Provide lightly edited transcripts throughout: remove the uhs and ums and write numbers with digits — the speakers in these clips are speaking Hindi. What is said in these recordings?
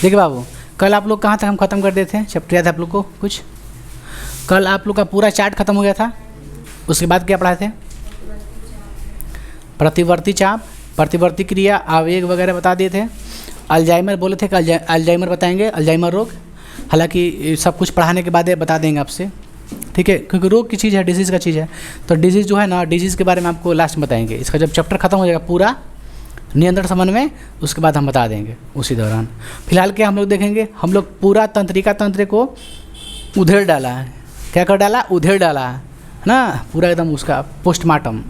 देखिए बाबू, कल आप लोग कहाँ तक हम खत्म कर देते थे, चैप्टर याद है आप लोग को कुछ? कल आप लोग का पूरा चार्ट खत्म हो गया था। उसके बाद क्या पढ़ाए थे? प्रतिवर्ती चाप, प्रतिवर्ती क्रिया, आवेग वगैरह बता दिए थे। अल्जाइमर बोले थे कि अल्जाइमर बताएंगे, अल्जाइमर रोग। हालांकि सब कुछ पढ़ाने के बाद बता देंगे आपसे, ठीक है, क्योंकि रोग की चीज़ है, डिजीज़ का चीज़ है। तो डिजीज़ जो है ना, डिजीज़ के बारे में आपको लास्ट में बताएंगे। इसका जब चैप्टर खत्म हो जाएगा पूरा नियंत्रण समन्वय, उसके बाद हम बता देंगे उसी दौरान। फिलहाल क्या हम लोग देखेंगे, हम लोग पूरा तंत्रिका तंत्र को उधेड़ डाला है। क्या कर डाला? उधेड़ डाला है ना, पूरा एकदम उसका पोस्टमार्टम।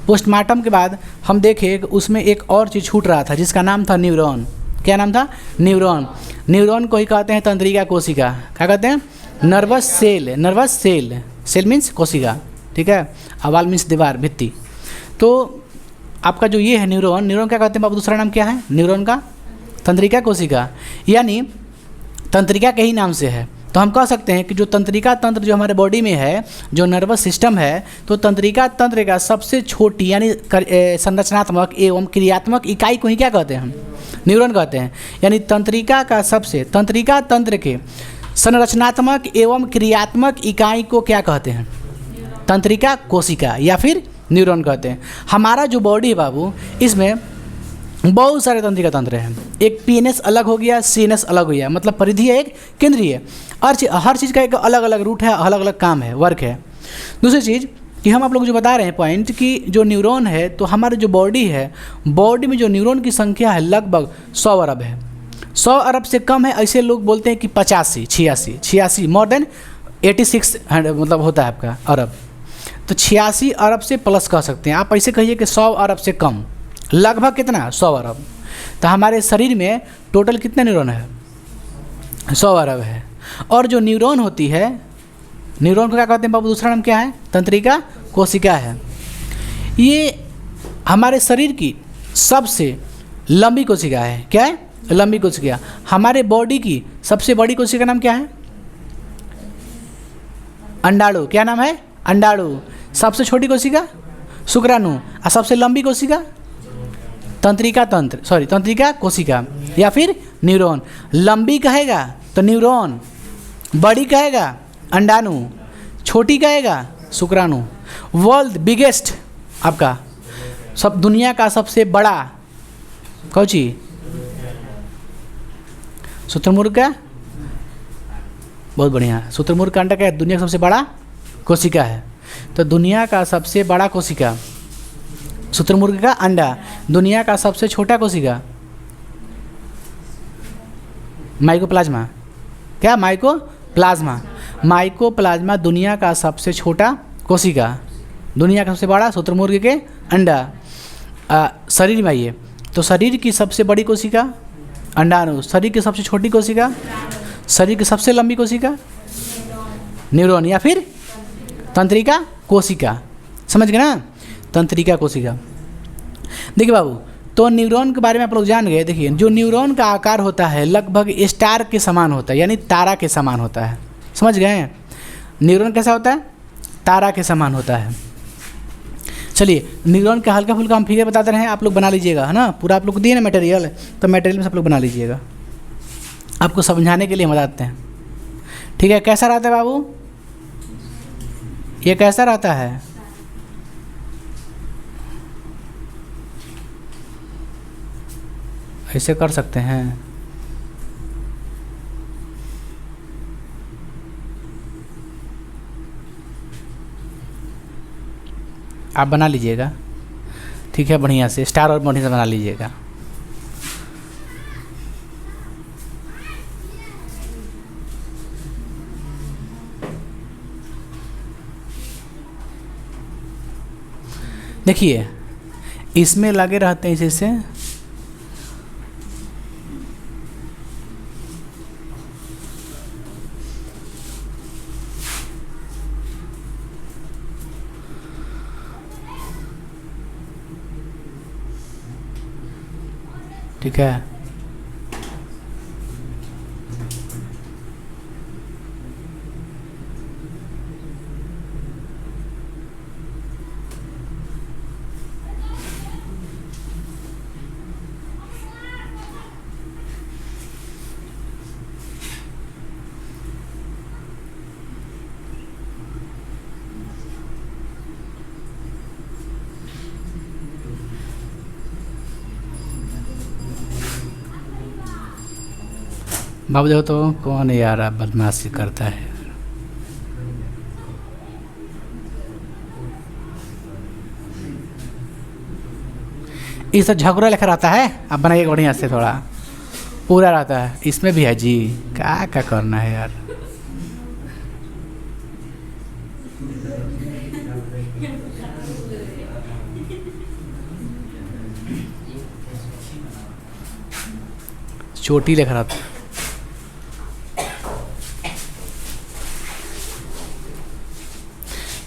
पोस्टमार्टम के बाद हम देखे कि उसमें एक और चीज़ छूट रहा था जिसका नाम था न्यूरॉन। क्या नाम था? न्यूरॉन। न्यूरॉन को ही कहते हैं तंत्रिका कोशिका। क्या कहते हैं? Nervous cell. Nervous cell, cell means कोशिका, ठीक है, अवाल मीन्स दीवार, भित्ति। तो आपका जो ये है न्यूरॉन, न्यूरॉन क्या कहते हैं बाबू? दूसरा नाम क्या है न्यूरॉन का? तंत्रिका कोशिका, यानी तंत्रिका के ही नाम से है। तो हम कह सकते हैं कि जो तंत्रिका तंत्र जो हमारे बॉडी में है, जो नर्वस सिस्टम है, तो तंत्रिका तंत्र का सबसे छोटी यानी संरचनात्मक एवं क्रियात्मक इकाई को ही क्या कहते हैं? हम न्यूरॉन कहते हैं। यानी तंत्रिका का सबसे, तंत्रिका तंत्र के संरचनात्मक एवं क्रियात्मक इकाई को क्या कहते हैं? तंत्रिका कोशिका या फिर न्यूरॉन कहते हैं। हमारा जो बॉडी है बाबू, इसमें बहुत सारे तंत्रिका तंत्र हैं। एक पीएनएस अलग हो गया, सीएनएस अलग हो गया, मतलब परिधि है, एक केंद्रीय है। हर चीज़ का एक अलग अलग रूट है, अलग अलग काम है, वर्क है। दूसरी चीज़ कि हम आप लोग जो बता रहे हैं पॉइंट कि जो न्यूरॉन है, तो हमारे जो बॉडी है, बॉडी में जो न्यूरॉन की संख्या है लगभग 100 अरब है। 100 अरब से कम है ऐसे लोग बोलते हैं कि 85, 86, मोर देन 86 मतलब होता है आपका अरब। तो 86 अरब से प्लस कह सकते हैं आप। ऐसे कहिए कि 100 अरब से कम, लगभग कितना? 100 अरब। तो हमारे शरीर में टोटल कितने न्यूरॉन है? 100 अरब है। और जो न्यूरॉन होती है, न्यूरॉन को क्या कहते हैं बाबू? दूसरा नाम क्या है? तंत्रिका कोशिका है। ये हमारे शरीर की सबसे लंबी कोशिका है। क्या है? लंबी कोशिका। हमारे बॉडी की सबसे बड़ी कोशिका का नाम क्या है? अंडाणु। क्या नाम है? अंडाणु। सबसे छोटी कोशिका? शुक्राणु। और सबसे लंबी कोशिका? तंत्रिका तंत्र, सॉरी तंत्रिका कोशिका या फिर न्यूरॉन। लंबी कहेगा तो न्यूरॉन, बड़ी कहेगा अंडाणु, छोटी कहेगा शुक्राणु। वर्ल्ड बिगेस्ट, आपका सब दुनिया का सबसे बड़ा कौन चीज? शुतुरमुर्ग का? बहुत बढ़िया। शुतुरमुर्ग का अंडा क्या है? दुनिया का सबसे बड़ा कोशिका है। तो दुनिया का सबसे बड़ा कोशिका शुतुरमुर्ग का अंडा। दुनिया का सबसे छोटा कोशिका माइकोप्लाज्मा। क्या? माइकोप्लाज्मा। माइकोप्लाज्मा दुनिया का सबसे छोटा कोशिका, दुनिया का सबसे बड़ा शुतुरमुर्ग के अंडा। शरीर में आइए, तो शरीर की सबसे बड़ी कोशिका अंडाणु, शरीर की सबसे छोटी कोशिका, शरीर की सबसे लंबी कोशिका न्यूरॉन या फिर तंत्रिका कोशिका। समझ गए ना? तंत्रिका कोशिका। देखिए बाबू, तो न्यूरॉन के बारे में आप लोग जान गए। देखिए, जो न्यूरॉन का आकार होता है लगभग स्टार के समान होता है, यानी तारा के समान होता है। समझ गए? न्यूरॉन कैसा होता है? तारा के समान होता है। चलिए, न्यूरॉन का हल्का फुल्का हम फिगर बताते रहे, आप लोग बना लीजिएगा, है ना। पूरा आप लोग को दिए ना मटेरियल, तो मटेरियल में सब लोग बना लीजिएगा। आपको समझाने के लिए हम बताते हैं, ठीक है। कैसा रहता है बाबू? ये कैसा रहता है? ऐसे कर सकते हैं। आप बना लीजिएगा, ठीक है, बढ़िया से स्टार और बढ़िया से बना लीजिएगा। देखिए, इसमें लगे रहते हैं जैसे ठीक है। बाबू देखो तो कौन यार आप बदमाशी करता है। इस सब झगड़ा लेकर आता है, आप बनाइए बढ़िया से, थोड़ा पूरा रहता है। इसमें भी है जी, क्या करना है यार। चोटी लेकर आता है।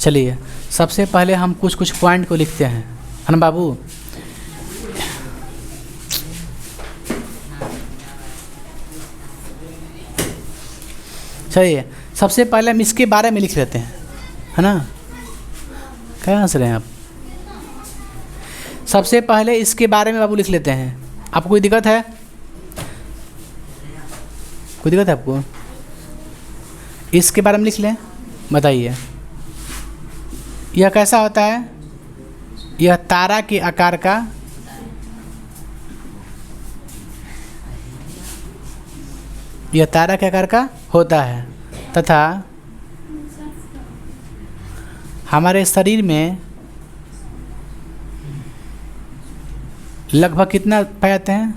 चलिए सबसे पहले हम कुछ कुछ पॉइंट को लिखते हैं, है ना बाबू। चलिए सबसे पहले हम इसके बारे में लिख लेते हैं, है ना। क्या हंस रहे हैं आप। सबसे पहले इसके बारे में बाबू लिख लेते हैं। आपको कोई दिक्कत है? कोई दिक्कत है आपको? इसके बारे में लिख लें, बताइए। यह कैसा होता है? यह तारा के आकार का होता है तथा हमारे शरीर में लगभग कितना पाए जाते हैं?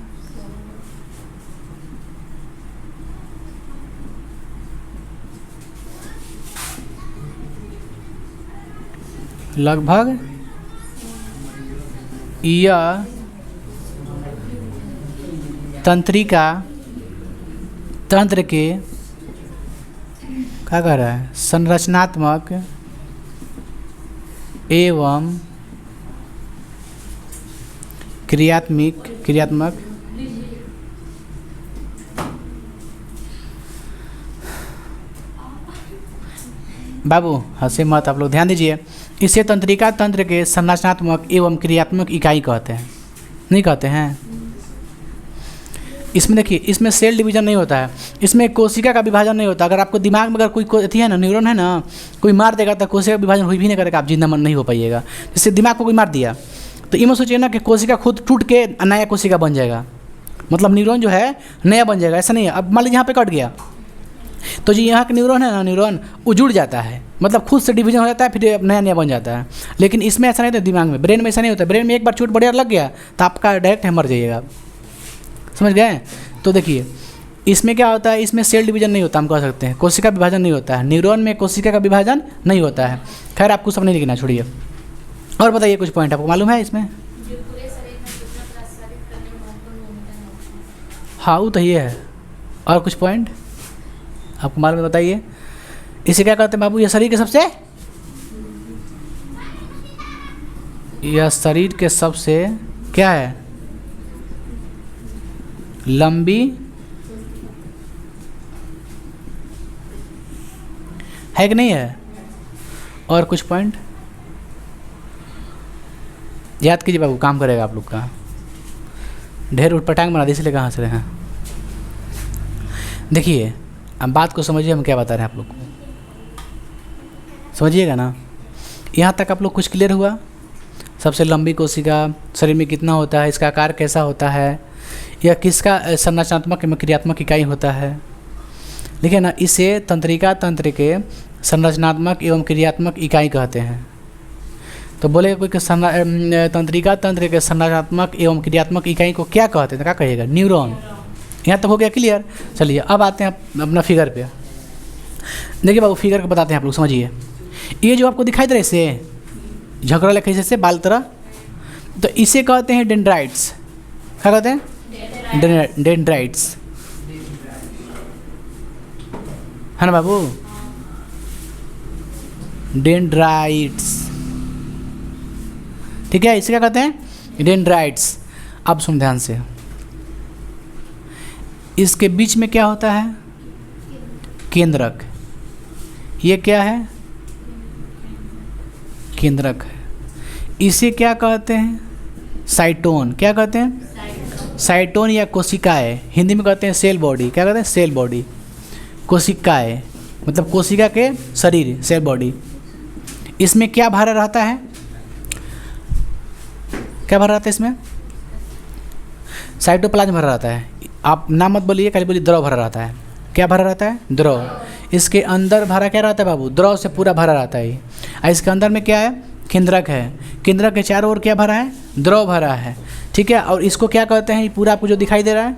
लगभग यह तंत्र के क्या कह रहा है? संरचनात्मक एवं क्रियात्मक बाबू हंसे मत, आप लोग ध्यान दीजिए। इसे तंत्रिका तंत्र के संरचनात्मक एवं क्रियात्मक इकाई कहते हैं, नहीं कहते हैं? इसमें देखिए, इसमें सेल डिवीजन नहीं होता है, इसमें कोशिका का विभाजन नहीं होता। अगर आपको दिमाग में अगर कोई अथी है ना, न्यूरॉन है ना, कोई मार देगा तो कोशिका का विभाजन हुई भी नहीं करेगा, आप जिंदा मन नहीं हो पाइएगा। जैसे दिमाग को कोई मार दिया तो इमें सोचिए ना कि कोशिका खुद टूट के नया कोशिका बन जाएगा, मतलब न्यूरॉन जो है नया बन जाएगा, ऐसा नहीं है। अब मान लीजिए यहाँ पे कट गया तो जी यहाँ का न्यूरॉन है ना, न्यूरॉन वो जुड़ जाता है, मतलब खुद से डिवीजन हो जाता है, फिर नया नया बन जाता है। लेकिन इसमें ऐसा नहीं होता, दिमाग में, ब्रेन में ऐसा नहीं होता। ब्रेन में एक बार चोट बढ़िया लग गया तो आपका डायरेक्ट मर जाइएगा, समझ गए। तो देखिए इसमें क्या होता है, इसमें सेल डिवीजन नहीं होता, हम कह सकते हैं कोशिका विभाजन नहीं होता है। न्यूरॉन में कोशिका का विभाजन नहीं होता है। खैर आपको सब नहीं लिखना, छोड़िए। और बताइए कुछ पॉइंट आपको मालूम है इसमें? हाँ वो तो ये है। और कुछ पॉइंट आपको मालूम है, बताइए। इसे क्या कहते हैं बाबू? यह शरीर के सबसे क्या है? लंबी है कि नहीं है? और कुछ पॉइंट याद कीजिए बाबू, काम करेगा आप लोग का। ढेर उठपटांग बना दी, इसलिए कहाँ से रहे हैं। देखिए अब बात को समझिए, हम क्या बता रहे हैं आप लोग को, समझिएगा ना। यहाँ तक आप लोग कुछ क्लियर हुआ? सबसे लंबी कोशिका शरीर में कितना होता है, इसका आकार कैसा होता है, यह किसका संरचनात्मक एवं क्रियात्मक इकाई होता है। देखिए ना, इसे तंत्रिका तंत्र के संरचनात्मक एवं क्रियात्मक इकाई कहते हैं। तो बोले कोई तंत्रिका तंत्र के संरचनात्मक एवं क्रियात्मक इकाई को क्या कहते हैं? क्या कहिएगा? न्यूरॉन। यहाँ तक हो गया क्लियर। चलिए अब आते हैं अपना फिगर पे। देखिए बाबू फिगर को बताते हैं आप लोग, समझिए। ये जो आपको दिखाई दे रहा है इसे झगड़ा लिखा जैसे बाल तरह, तो इसे कहते हैं डेंड्राइट्स। क्या कहते हैं? डेंड्राइट्स, है ना बाबू? डेंड्राइट्स, ठीक है। इसे क्या कहते हैं? डेंड्राइट्स। अब सुन ध्यान से, इसके बीच में क्या होता है? केंद्रक। ये क्या है? केंद्रक है। इसे क्या कहते हैं? साइटोन। क्या कहते हैं? साइटोन या कोशिकाएं, हिंदी में कहते हैं सेल बॉडी। क्या कहते हैं? Cell body. कोशिकाएं मतलब कोशिका के शरीर, सेल बॉडी। इसमें क्या भरा रहता है? क्या भरा रहता है इसमें? साइटोप्लाज्म भरा रहता है। आप नाम मत बोलिए, खाली बोलिए द्रव भरा रहता है। क्या भरा रहता है? द्रव। इसके अंदर भरा क्या रहता है बाबू? द्रव से पूरा भरा रहता है। और इसके अंदर में क्या है? केंद्रक है। केंद्रक के चारों ओर क्या भरा है? द्रव भरा है, ठीक है। और इसको क्या कहते हैं? पूरा आपको जो दिखाई दे रहा है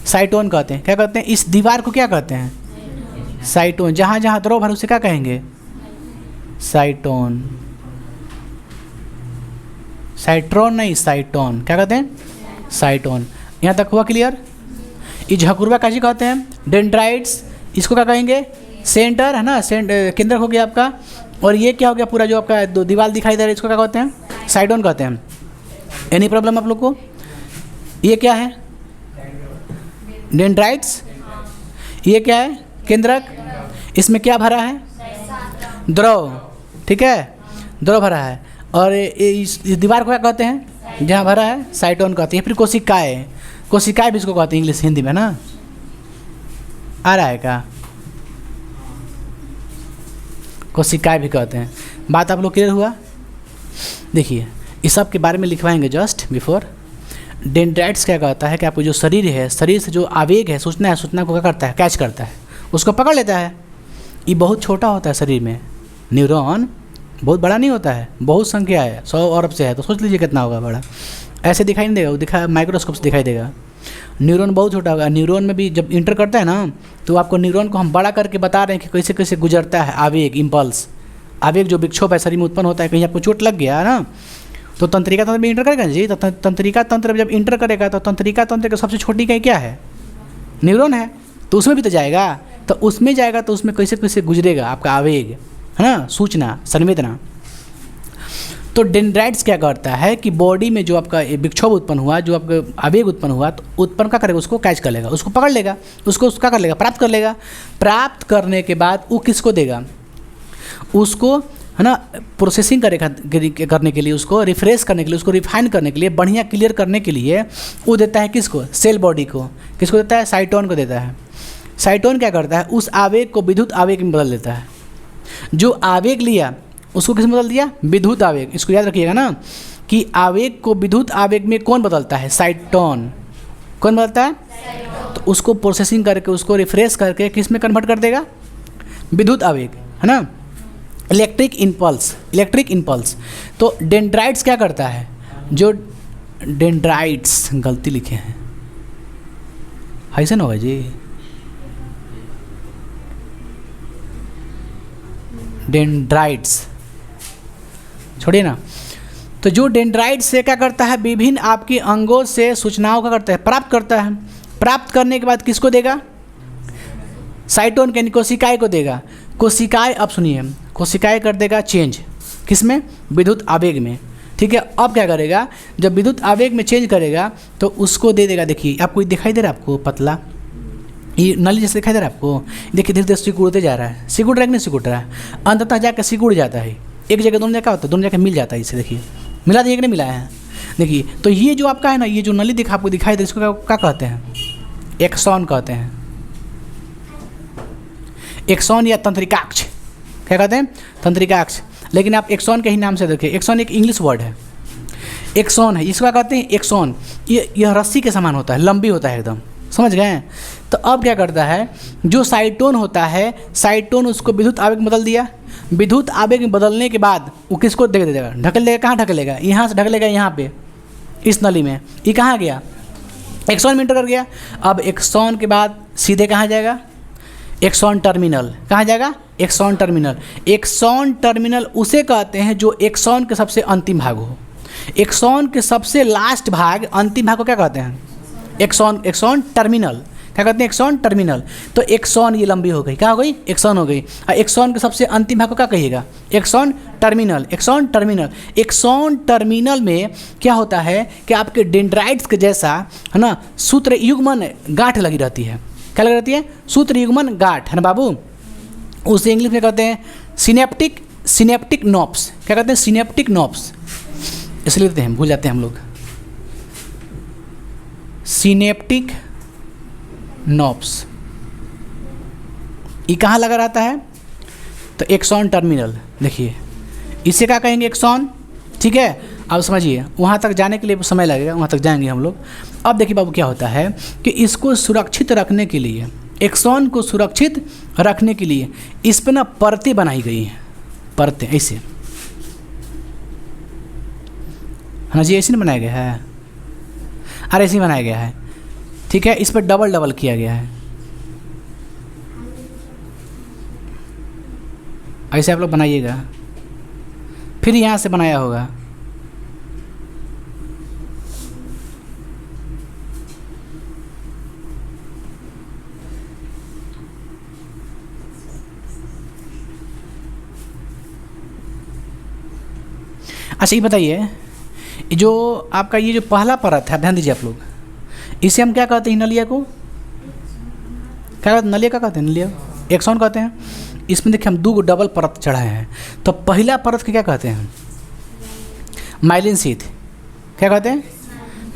साइटोन कहते हैं। क्या कहते हैं? इस दीवार को क्या कहते हैं? साइटोन। जहाँ जहाँ द्रव भरा उसे क्या कहेंगे? साइटोन। साइट्रोन नहीं, साइटोन। क्या कहते हैं? साइटोन। यहाँ तक हुआ क्लियर? ये झकुरवा काजी कहते हैं? डेंड्राइट्स। इसको क्या कहेंगे? सेंटर, है ना, केंद्र हो गया आपका। और ये क्या हो गया? पूरा जो आपका दो दीवार दिखाई दे रहा है इसको क्या कहते हैं? साइटोन कहते हैं। एनी प्रॉब्लम आप लोग को? ये क्या है? डेंड्राइट्स। ये क्या है? केंद्रक। इसमें क्या भरा है? द्रव, ठीक है, द्रव भरा है। और इस दीवार को क्या कहते हैं? जहाँ भरा है साइटोन कहते हैं। फिर कोशिकाएं। कोशिकाएं भी इसको कहते हैं इंग्लिश हिंदी में ना। आ रहा है क्या? कोशिकाएं भी कहते हैं। बात आप लोग क्लियर हुआ? देखिए इस सब के बारे में लिखवाएंगे जस्ट बिफोर। डेंड्राइट्स क्या कहता है कि आपको जो शरीर है, शरीर से जो आवेग है, सूचना को क्या करता है? कैच करता है, उसको पकड़ लेता है। ये बहुत छोटा होता है शरीर में। न्यूरॉन बहुत बड़ा नहीं होता है, बहुत संख्या है, 100 अरब से है, तो सोच लीजिए कितना होगा बड़ा। ऐसे दिखाई नहीं देगा, वो दिखा माइक्रोस्कोप से दिखाई देगा। न्यूरॉन बहुत छोटा होगा। न्यूरॉन में भी जब इंटर करता है ना, तो आपको न्यूरॉन को हम बड़ा करके बता रहे हैं कि कैसे कैसे गुजरता है आवेग, इम्पल्स। आवेग जो विक्षोभ है शरीर में उत्पन्न होता है, कहीं आपको चोट लग गया ना, तो तंत्रिका तंत्र में इंटर करेगा जी। तो तंत्रिका तंत्र जब इंटर करेगा तो तंत्रिका तंत्र की सबसे छोटी इकाई क्या है? न्यूरॉन है। तो उसमें भी तो जाएगा, तो उसमें जाएगा तो उसमें कैसे कैसे गुजरेगा आपका आवेग, है ना, सूचना, संवेदना। तो डेंड्राइट्स क्या करता है कि बॉडी में जो आपका विक्षोभ उत्पन्न हुआ, जो आपका आवेग उत्पन्न हुआ, तो उत्पन्न क्या करेगा? उसको कैच कर लेगा, उसको पकड़ लेगा, उसको क्या कर लेगा? प्राप्त कर लेगा। प्राप्त करने के बाद वो किसको देगा? उसको, है ना, प्रोसेसिंग करेगा करने के लिए, उसको रिफ्रेश करने के लिए, उसको रिफाइन करने के लिए, बढ़िया क्लियर करने के लिए वो देता है किसको? सेल बॉडी को। किसको देता है? साइटोन को देता है। साइटोन क्या करता है? उस आवेग को विद्युत आवेग में बदल देता है। जो आवेग लिया उसको किस में बदल दिया? विद्युत आवेग। इसको याद रखिएगा ना कि आवेग को विद्युत आवेग में कौन बदलता है? साइटोन। कौन बदलता है? तो उसको प्रोसेसिंग करके, उसको रिफ्रेश करके किस में कन्वर्ट कर देगा? विद्युत आवेग, है ना, इलेक्ट्रिक इम्पल्स। Electric impulse. तो डेंड्राइट्स क्या करता है? जो डेंड्राइट्स, गलती लिखे हैं, ऐसा ना होगा जी, डेंड्राइट्स छोड़िए ना। तो जो डेंड्राइट्स से क्या करता है? विभिन्न आपके अंगों से सूचनाओं का करता है, प्राप्त करता है। प्राप्त करने के बाद किसको देगा? साइटोन के, कोशिकाएं को देगा। कोशिकाएं, अब सुनिए, कोशिकाएं कर देगा चेंज किस में? विद्युत आवेग में, ठीक है। अब क्या करेगा? जब विद्युत आवेग में चेंज करेगा तो उसको दे देगा। देखिए आपको दिखाई दे रहा है, आपको पतला ये नली जैसे दिखाई दे रहा है आपको? देखिए धीरे धीरे सिकुड़ते जा रहा है। सिकुड़ रहा है कि नहीं सिकुड़ रहा है? अंततः जाकर सिकुड़ जाता है। एक जगह दोनों जगह होता है, दोनों जगह मिल जाता है। इसे देखिए मिला दिए कि नहीं मिला है? देखिए तो ये जो आपका है ना, ये जो नली आपको दिखाई दे, इसको क्या कहते हैं? एक्सॉन कहते हैं। एक्सॉन या तंत्रिकाक्ष। क्या कहते हैं? तंत्रिकाक्ष। लेकिन आप एक्सॉन के ही नाम से देखिए, एक्सॉन एक इंग्लिश वर्ड है। एक्सॉन है, इसको कहते हैं एक्सॉन। यह रस्सी के समान होता है, लंबी होता है एकदम, समझ गए? तो अब क्या करता है? जो साइटोन होता है, साइटोन उसको विद्युत आवेग में बदल दिया। विद्युत आवेग में बदलने के बाद वो किसको दे देगा? ढकेल देगा। कहाँ ढकेलेगा? यहाँ से ढकेलेगा यहाँ पे, इस नली में। ये कहाँ गया? एक्सॉन में इंटर कर गया। अब एक्सॉन के बाद सीधे कहाँ जाएगा? Axon terminal. कहाँ जाएगा? Axon terminal. एक्सॉन टर्मिनल उसे कहते हैं जो एक्सॉन के सबसे अंतिम भाग हो। एक्सॉन के सबसे लास्ट भाग, अंतिम भाग को क्या कहते हैं? Axon terminal. क्या कहते हैं? Axon terminal. तो एक्सॉन ये लंबी हो गई, क्या हो गई? एक्सॉन हो गई। और एक्सॉन के सबसे अंतिम भाग को क्या कहिएगा? Axon terminal. Axon terminal. Axon terminal में क्या होता है कि आपके डेंड्राइट्स के जैसा, है ना, सूत्र युग्मन गांठ लगी रहती है। क्या लगी रहती है? सूत्र युग्मन गांठ, है ना बाबू? उसे इंग्लिश में कहते हैं सिनेप्टिक नॉब्स। क्या कहते हैं? Synaptic knobs. इसलिए लेते हैं, भूल जाते हैं हम लोग। सिनेप्टिक नॉब्स ये कहाँ लगा रहता है? तो एक्सॉन टर्मिनल। देखिए इसे क्या कहेंगे? एक्सॉन, ठीक है। अब समझिए, वहाँ तक जाने के लिए समय लगेगा, वहाँ तक जाएंगे हम लोग। अब देखिए बाबू क्या होता है कि इसको सुरक्षित रखने के लिए, एक्सॉन को सुरक्षित रखने के लिए इस पर ना परतें बनाई गई हैं, परतें ऐसे, हाँ जी, ऐसे नहीं बनाया गया है, अरे ऐसे ही बनाया गया है, ठीक है। इस पर डबल डबल किया गया है, ऐसे आप लोग बनाइएगा, फिर यहाँ से बनाया होगा। अच्छा ये बताइए, जो आपका ये जो पहला परत है, ध्यान दीजिए आप लोग, इसे हम क्या कहते हैं, नलिया को क्या कहते हैं, नलिया क्या कहते हैं, नलिया एक्सॉन कहते हैं। इसमें देखिए हम 2 डबल परत चढ़ाए हैं, तो पहला परत के क्या कहते हैं, माइलिन शीथ, क्या कहते हैं,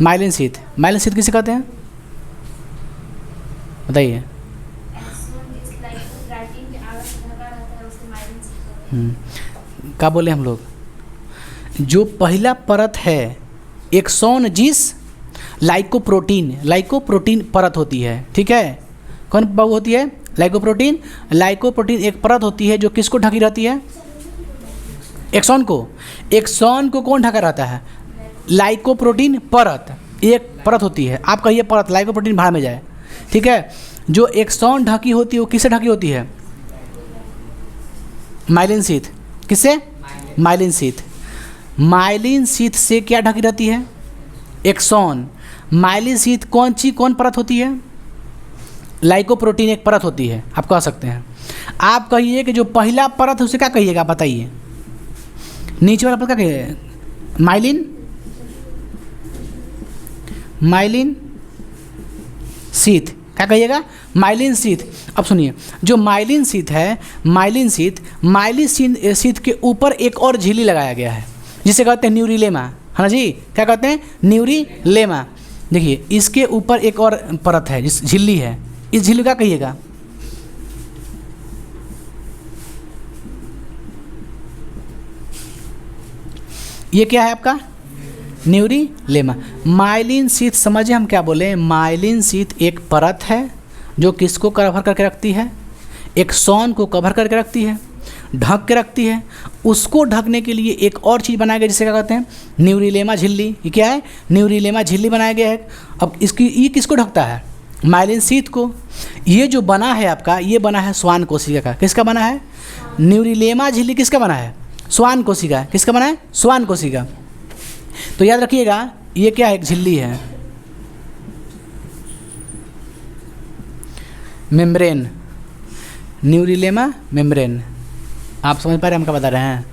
माइलिन शीथ। माइलिन शीथ किसे कहते हैं बताइए। क्या बोले हम लोग, जो पहला परत है एक्सॉन जिस लाइकोप्रोटीन परत होती है, ठीक है। कौन बाबू होती है, लाइकोप्रोटीन एक परत होती है जो किसको ढकी रहती है, एक्सॉन को कौन ढका रहता है, लाइकोप्रोटीन परत एक परत होती है। आप कहिए परत, लाइकोप्रोटीन भाड़ में जाए, ठीक है। जो एक्सॉन ढकी होती है वो किससे ढकी होती है, माइलिन शीथ। किससे, माइलिन शीथ। माइलिन शीथ से क्या ढकी रहती है, एक्सॉन। माइलिन शीथ कौन परत होती है, लाइकोप्रोटीन एक परत होती है, आप कह सकते हैं। आप कहिए कि जो पहला परत है उसे क्या कहिएगा बताइए, नीचे वाला परत क्या कहिए, माइलिन शीथ, क्या कहिएगा, माइलिन शीथ। अब सुनिए, जो माइलिन शीथ है, माइलिन शीथ के ऊपर एक और झिल्ली लगाया गया है जिसे कहते हैं न्यूरिलेमा, है ना जी, क्या कहते हैं, न्यूरिलेमा। देखिए इसके ऊपर एक और परत है जिस झिल्ली है, इस झिल्ली का कहिएगा, ये क्या है आपका, न्यूरिलेमा। माइलिन शीथ समझे हम क्या बोले, माइलिन शीथ एक परत है जो किसको कवर करके रखती है, एक्सॉन को कवर करके रखती है, ढक के रखती है। उसको ढकने के लिए एक और चीज़ बनाया गया जिसे क्या कहते हैं, न्यूरिलेमा झिल्ली। ये क्या है, न्यूरिलेमा झिल्ली बनाया गया है। अब ये किसको ढकता है, माइलिन शीथ को। ये जो बना है आपका, ये बना है श्वान कोशिका का। किसका बना है, न्यूरिलेमा झिल्ली किसका बना है, श्वान कोशिका। किसका बना है, श्वान कोशिका। तो याद रखिएगा ये क्या है, एक झिल्ली है, मेम्ब्रेन, न्यूरिलेमा मेम्ब्रेन। आप समझ पा रहे हैं हम क्या बता रहे हैं।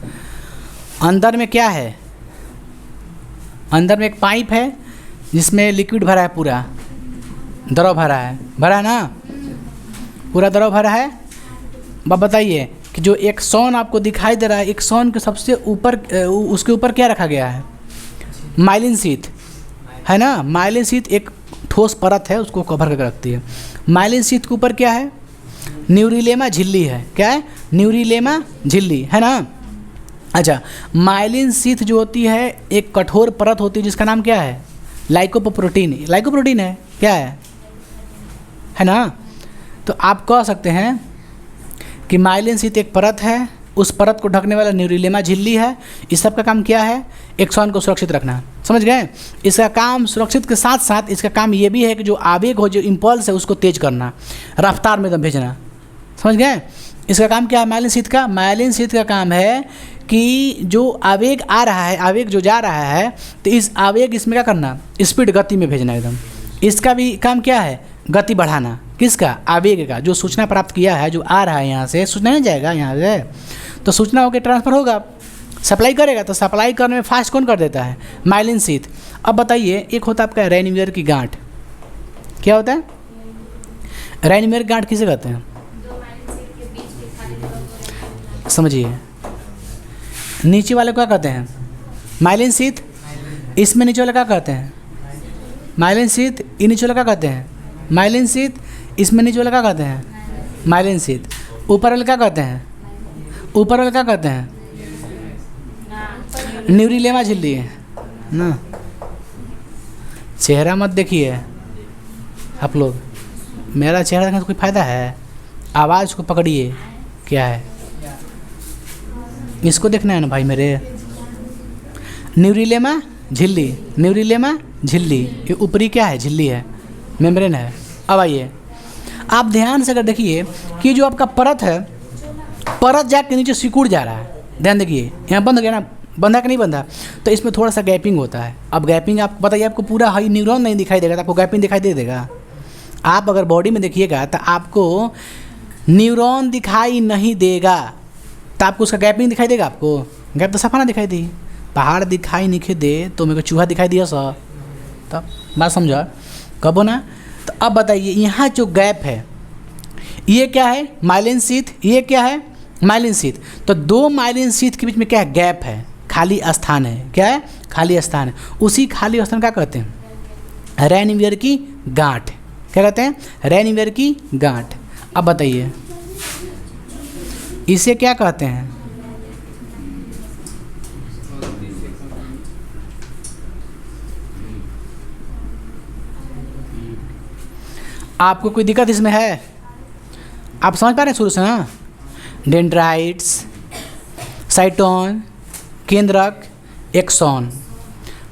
अंदर में क्या है, अंदर में एक पाइप है जिसमें लिक्विड भरा है, पूरा द्रव भरा है ना, पूरा द्रव भरा है। अब बताइए कि जो एक्सॉन आपको दिखाई दे रहा है, एक्सॉन के सबसे ऊपर, उसके ऊपर क्या रखा गया है, माइलिन शीथ, है ना। माइलिन शीथ एक ठोस परत है, उसको कवर करके रखती है। माइलिन शीथ के ऊपर क्या है, न्यूरिलेमा झिल्ली है। क्या है, न्यूरिलेमा झिल्ली, है ना। अच्छा, माइलिन शीथ जो होती है एक कठोर परत होती है जिसका नाम क्या है, लाइकोप्रोटीन है, क्या है ना। तो आप कह सकते हैं कि माइलिन शीथ एक परत है, उस परत को ढकने वाला न्यूरिलेमा झिल्ली है। इस सब का काम क्या है, एक्सॉन को सुरक्षित रखना। समझ गए, इसका काम सुरक्षित के साथ साथ इसका काम ये भी है कि जो आवेग हो, जो इम्पल्स है, उसको तेज करना, रफ्तार में एकदम भेजना। समझ गए, इसका काम क्या है माइलिन शीथ का, माइलिन शीथ का काम है कि जो आवेग आ रहा है, आवेग जो जा रहा है, तो इस आवेग इसमें क्या करना, स्पीड, गति में भेजना एकदम। इसका भी काम क्या है, गति बढ़ाना। किसका, आवेग का। जो सूचना प्राप्त किया है, जो आ रहा है यहाँ से, सूचना नहीं जाएगा यहाँ से, तो सूचना होकर ट्रांसफ़र होगा, सप्लाई करेगा। तो सप्लाई करने में फास्ट कौन कर देता है, माइलिन शीथ। अब बताइए, एक होता है आपका रेनिमियर की गांठ। क्या होता है, रेनिमियर गांठ किसे कहते हैं, समझिए। नीचे वाले को क्या कहते हैं, माइलिन शीथ। इसमें नीचे वाले क्या कहते हैं, माइलिन शीथ। इन नीचे वाले क्या कहते हैं, माइलिन शीथ। इसमें नीचे वाले क्या कहते हैं, माइलिन शीथ। ऊपर वाले क्या कहते हैं, ऊपर वाले क्या कहते हैं, न्यूरिलेमा झिल्ली। ना। चेहरा मत देखिए आप लोग, मेरा चेहरा देखने से कोई फ़ायदा है? आवाज़ को पकड़िए, क्या है इसको देखना है ना भाई मेरे। न्यूरिलेमा झिल्ली, न्यूरिलेमा झिल्ली, ये ऊपरी क्या है? झिल्ली है, मेम्ब्रेन है। अब आइए आप ध्यान से अगर देखिए कि जो आपका परत है, परत जाके नीचे सिकुड़ जा रहा है, ध्यान देखिए यहाँ बंद हो गया ना, बंधा कि नहीं बंधा, तो इसमें थोड़ा सा गैपिंग होता है। अब गैपिंग आपको बताइए, आपको पूरा हाई न्यूरॉन नहीं दिखाई देगा तो आपको गैपिंग दिखाई दे देगा। आप अगर बॉडी में देखिएगा तो आपको न्यूरॉन दिखाई नहीं देगा, तो आपको उसका गैपिंग दिखाई देगा। आपको गैप तो सफा ना दिखाई दी, पहाड़ दिखाई नहीं दे तो मेरे को चूहा दिखाई दिया सर, तब बात समझा कबो ना। तो अब बताइए यहाँ जो गैप है ये क्या है? Myelin sheath. ये क्या है? Myelin sheath. तो दो माइलिन शीथ के बीच में क्या है? गैप है, खाली स्थान है। क्या है? खाली स्थान है। उसी खाली स्थान क्या कहते हैं? रेनवियर की गांठ। क्या कहते हैं? रेनवियर की गांठ। अब बताइए इसे क्या कहते हैं? आपको कोई दिक्कत इसमें है? आप समझ पा रहे हैं शुरू से ना? डेंड्राइट्स, साइटोन, केंद्रक, एक्सॉन,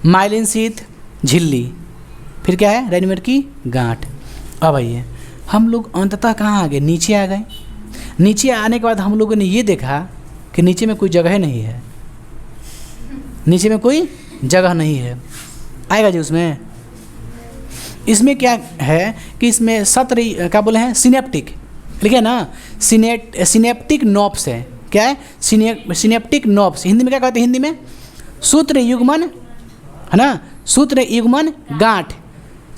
माइलिन शीथ, झिल्ली, फिर क्या है? रेनवियर की गांठ। अब आइए हम लोग अंततः कहाँ आ गए? नीचे आ गए। नीचे आने के बाद हम लोगों ने ये देखा कि नीचे में कोई जगह नहीं है, नीचे में कोई जगह नहीं है। आएगा जी उसमें। इसमें क्या है कि इसमें सत्र क्या बोले हैं? सिनेप्टिक, लिखे ना, सिनेप्टिक नॉब्स है। क्या है? Synaptic knobs. हिंदी में क्या कहते हैं? हिंदी में सूत्र युग्मन है ना, सूत्र युग्मन गांठ,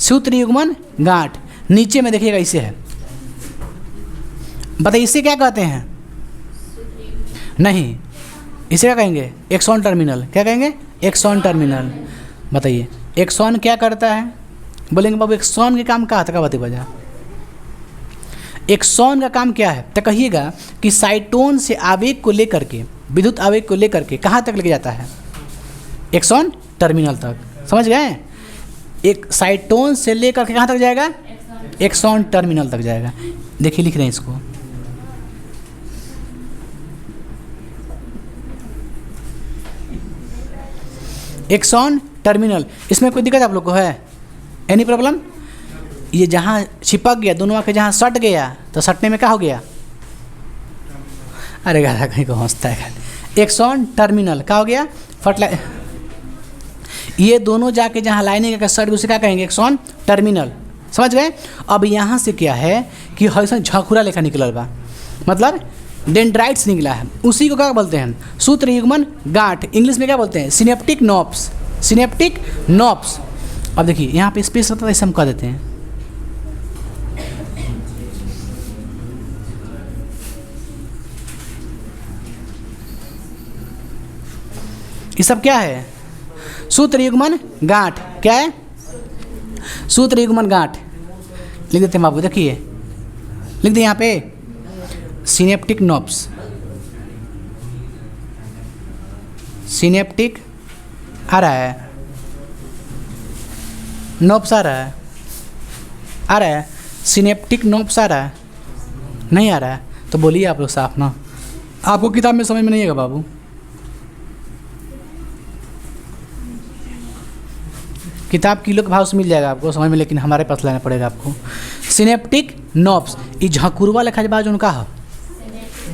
सूत्र युग्मन गांठ। नीचे में देखिएगा इसे है, बताइए इसे क्या कहते हैं? नहीं, इसे क्या कहेंगे? Axon terminal. क्या कहेंगे? Axon terminal. बताइए एक्सॉन क्या करता है? बोलेंगे बाबू एक्सॉन के काम क्या था? बता बजा एक्सॉन का काम क्या है? तो कहिएगा कि साइटोन से आवेग को लेकर के, विद्युत आवेग को लेकर के कहाँ तक लेके जाता है? एक्सॉन टर्मिनल तक। समझ गए? एक साइटोन से लेकर के कहाँ तक जाएगा? एक्सॉन टर्मिनल तक जाएगा। देखिए लिख रहे हैं इसको, एक्सॉन टर्मिनल। इसमें कोई दिक्कत आप लोग को है? Any problem? ये जहाँ चिपक गया, दोनों आके जहाँ सट गया तो सटने में क्या हो गया? अरे गाधा कहीं को हंसता है। एक्सॉन टर्मिनल क्या हो गया? ये दोनों जाके जहाँ लाइनिंग का सट, उसे क्या कहेंगे? Axon terminal. समझ गए? अब यहाँ से क्या है कि हमेशा झखुरा लेखा निकल बा, मतलब डेंड्राइट्स निकला है, उसी को क्या बोलते हैं? सूत्र युग्मन गांठ। इंग्लिश में क्या बोलते हैं? Synaptic knobs. Synaptic knobs. अब देखिए यहाँ पे स्पेस रहता है, इसे हम कह देते हैं ये सब क्या है? सूत्र युग्मन गांठ। क्या है? सूत्र युग्मन गांठ। लिख देते हैं बाबू, देखिए लिख दे यहाँ पे सिनेप्टिक नॉब्स। सिनेप्टिक आ रहा है, नॉब्स आ रहा है, आ रहा है, सिनेप्टिक नॉब्स आ रहा है, नहीं आ रहा है? तो बोलिए आप लोग साफ ना, आपको किताब में समझ में नहीं आएगा बाबू। किताब किलो के भाव से मिल जाएगा आपको समझ में, लेकिन हमारे पास लाना पड़ेगा आपको। सिनेप्टिक नॉब्स, ये झकुरवा लिखा है बाजू उनका है,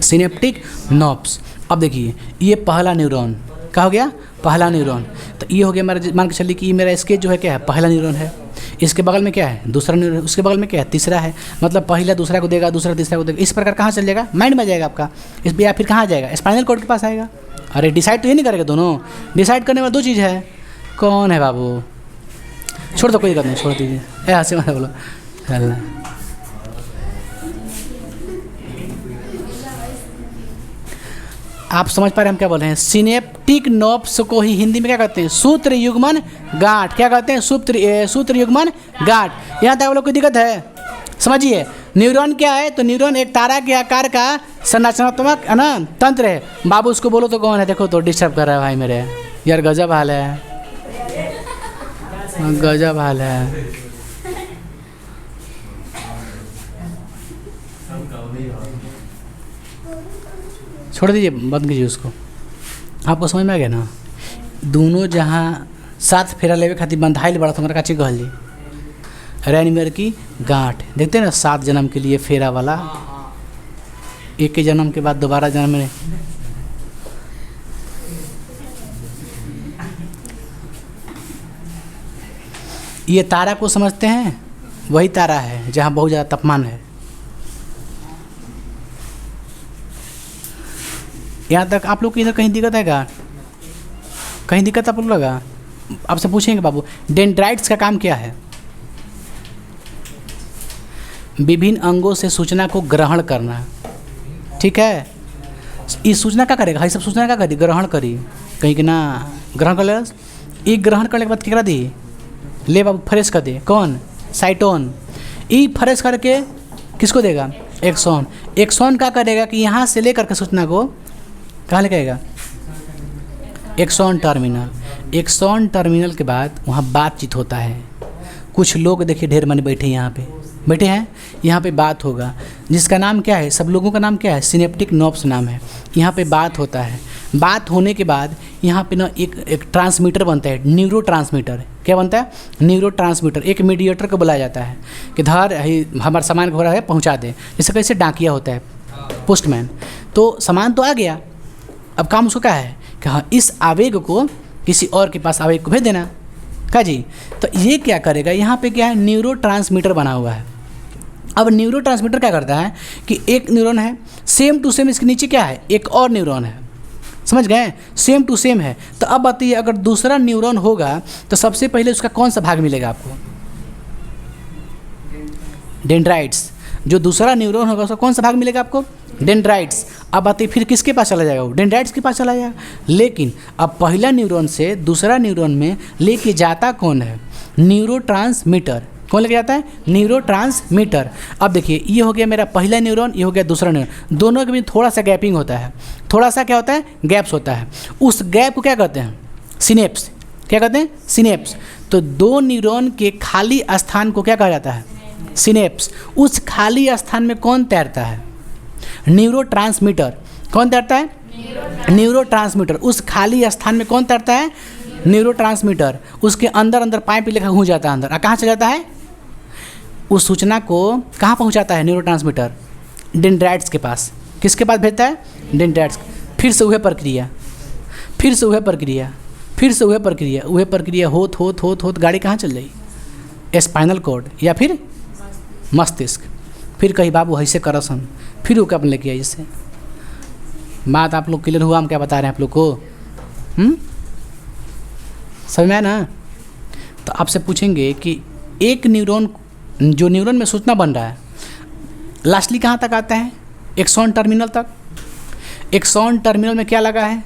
सिनेप्टिक नॉब्स। अब देखिए ये पहला न्यूरॉन क्या हो गया? पहला न्यूरॉन। तो ये हो गया मेरा, मान के चलिए कि ये मेरा स्केच जो है क्या है? पहला न्यूरॉन है। इसके बगल में क्या है? दूसरा न्यूरॉन। उसके बगल में क्या है? तीसरा है। मतलब पहला दूसरा को देगा, दूसरा तीसरा को देगा। इस प्रकार कहाँ चल जाएगा? माइंड में जाएगा आपका। इस या फिर कहाँ जाएगा? स्पाइनल कॉर्ड के पास आएगा। अरे डिसाइड तो ये नहीं करेगा, दोनों डिसाइड करने वाला दो चीज़ है। कौन है बाबू? छोड़ दो, कोई दिक्कत नहीं, छोड़ दीजिए। ए हंसी मत बोलो। आप समझ पा रहे हैं हम क्या बोल रहे हैं? सिनेप्टिक नॉब्स को ही हिंदी में क्या कहते हैं? सूत्र युग्मन गांठ। क्या कहते हैं? सूत्र युग्मन गांठ। यहाँ तक आप लोग कोई दिक्कत है? समझिए न्यूरॉन क्या है? तो न्यूरॉन एक तारा के आकार का संरचनात्मक है ना तंत्र है। बाबू उसको बोलो तो कौन है? देखो तो डिस्टर्ब कर रहा है भाई मेरे, यार गजब हाल है। गजब हाल है। छोड़ दीजिए, बंद कीजिए उसको। आपको समझ में आ गया ना? दोनों जहाँ साथ फेरा लेवे खातिर बंधाइल बड़ा तुम्हारा काची कहल जी रैनमेर की गांठ। देखते हैं ना 7 जन्म के लिए फेरा वाला, एक के जन्म के बाद दोबारा जन्म में। ये तारा को समझते हैं? वही तारा है जहाँ बहुत ज़्यादा तापमान है। यहाँ तक आप लोग को इधर कहीं दिक्कत है क्या? कहीं दिक्कत आप लोग लगा? आपसे पूछेंगे बाबू, डेंड्राइट्स का काम क्या है? विभिन्न अंगों से सूचना को ग्रहण करना, ठीक है। इस सूचना क्या करेगा? ये सब सूचना क्या करी? ग्रहण करी कहीं कि ना ग्रहण कर ले। ये ग्रहण करने के बाद क्या दी? ले बाबू फ्रेश कर दे। कौन? साइटोन। ई फ्रेश करके किसको देगा? एक्सॉन। एक्सॉन क्या करेगा कि यहाँ से लेकर के सूचना को कहाँ लेके आएगा? Axon terminal. एक्सॉन टर्मिनल के बाद वहाँ बातचीत होता है। कुछ लोग देखिए ढेर माने बैठे यहाँ पे बैठे हैं, यहाँ पे बात होगा जिसका नाम क्या है? सब लोगों का नाम क्या है? सिनेप्टिक नर्व्स नाम है। यहाँ पे बात होता है। बात होने के बाद यहाँ पे ना एक ट्रांसमीटर बनता है, न्यूरो ट्रांसमीटर। क्या बनता है? Neuro transmitter. एक मीडिएटर को बुलाया जाता है कि धर हमारा सामान हो रहा है पहुँचा दे। जैसे कैसे डाकिया होता है, पोस्टमैन। तो सामान तो आ गया, अब काम उसको क्या है कि हाँ इस आवेग को किसी और के पास आवेग को भेज देना का जी। तो ये क्या करेगा? यहाँ पे क्या है? न्यूरो ट्रांसमीटर बना हुआ है। अब न्यूरो ट्रांसमीटर क्या करता है कि एक न्यूरॉन है, सेम टू सेम इसके नीचे क्या है? एक और न्यूरॉन है। समझ गए? सेम टू सेम है। तो अब बताइए अगर दूसरा न्यूरॉन होगा तो सबसे पहले उसका कौन सा भाग मिलेगा आपको? डेंड्राइट्स। जो दूसरा न्यूरॉन होगा उसका कौन सा भाग मिलेगा आपको? डेंड्राइट्स। अब बताइए फिर किसके पास चला जाएगा? वो डेंड्राइट्स के पास चला जाएगा। लेकिन अब पहला न्यूरॉन से दूसरा न्यूरॉन में लेके जाता कौन है? Neuro transmitter. कौन लेके जाता है? Neuro transmitter. अब देखिए ये हो गया मेरा पहला न्यूरॉन, ये हो गया दूसरा न्यूरॉन। दोनों के बीच थोड़ा सा गैपिंग होता है, थोड़ा सा क्या होता है? गैप्स होता है। उस गैप को क्या कहते हैं? सिनेप्स। क्या कहते हैं? सिनेप्स। तो दो न्यूरॉन के खाली स्थान को क्या कहा जाता है? सिनेप्स। उस खाली स्थान में कौन तैरता है? Neuro transmitter. कौन तैरता है? Neuro transmitter. उस खाली स्थान में कौन तैरता है? Neuro transmitter. उसके अंदर अंदर पाइप लेकर घुस जाता है अंदर। कहाँ चला जाता है? उस सूचना को कहाँ पहुँचाता है न्यूरो ट्रांसमीटर? डेंड्राइट्स के पास। किसके पास भेजता है? डेंड्राइट्स। फिर से वह प्रक्रिया, फिर से वह प्रक्रिया, फिर से वह प्रक्रिया, वह प्रक्रिया होत गाड़ी कहाँ चल रही? स्पाइनल कॉर्ड या फिर मस्तिष्क। फिर कहीं बाबू ऐसे करसन, फिर वो कब लेके आई इससे। बात आप लोग क्लियर हुआ? हम क्या बता रहे हैं आप लोग को? समझ में आया ना? तो आपसे पूछेंगे कि एक न्यूरॉन, जो न्यूरॉन में सूचना बन रहा है, लास्टली कहाँ तक आता है? एक्सॉन टर्मिनल तक। एक्सॉन टर्मिनल में क्या लगा है?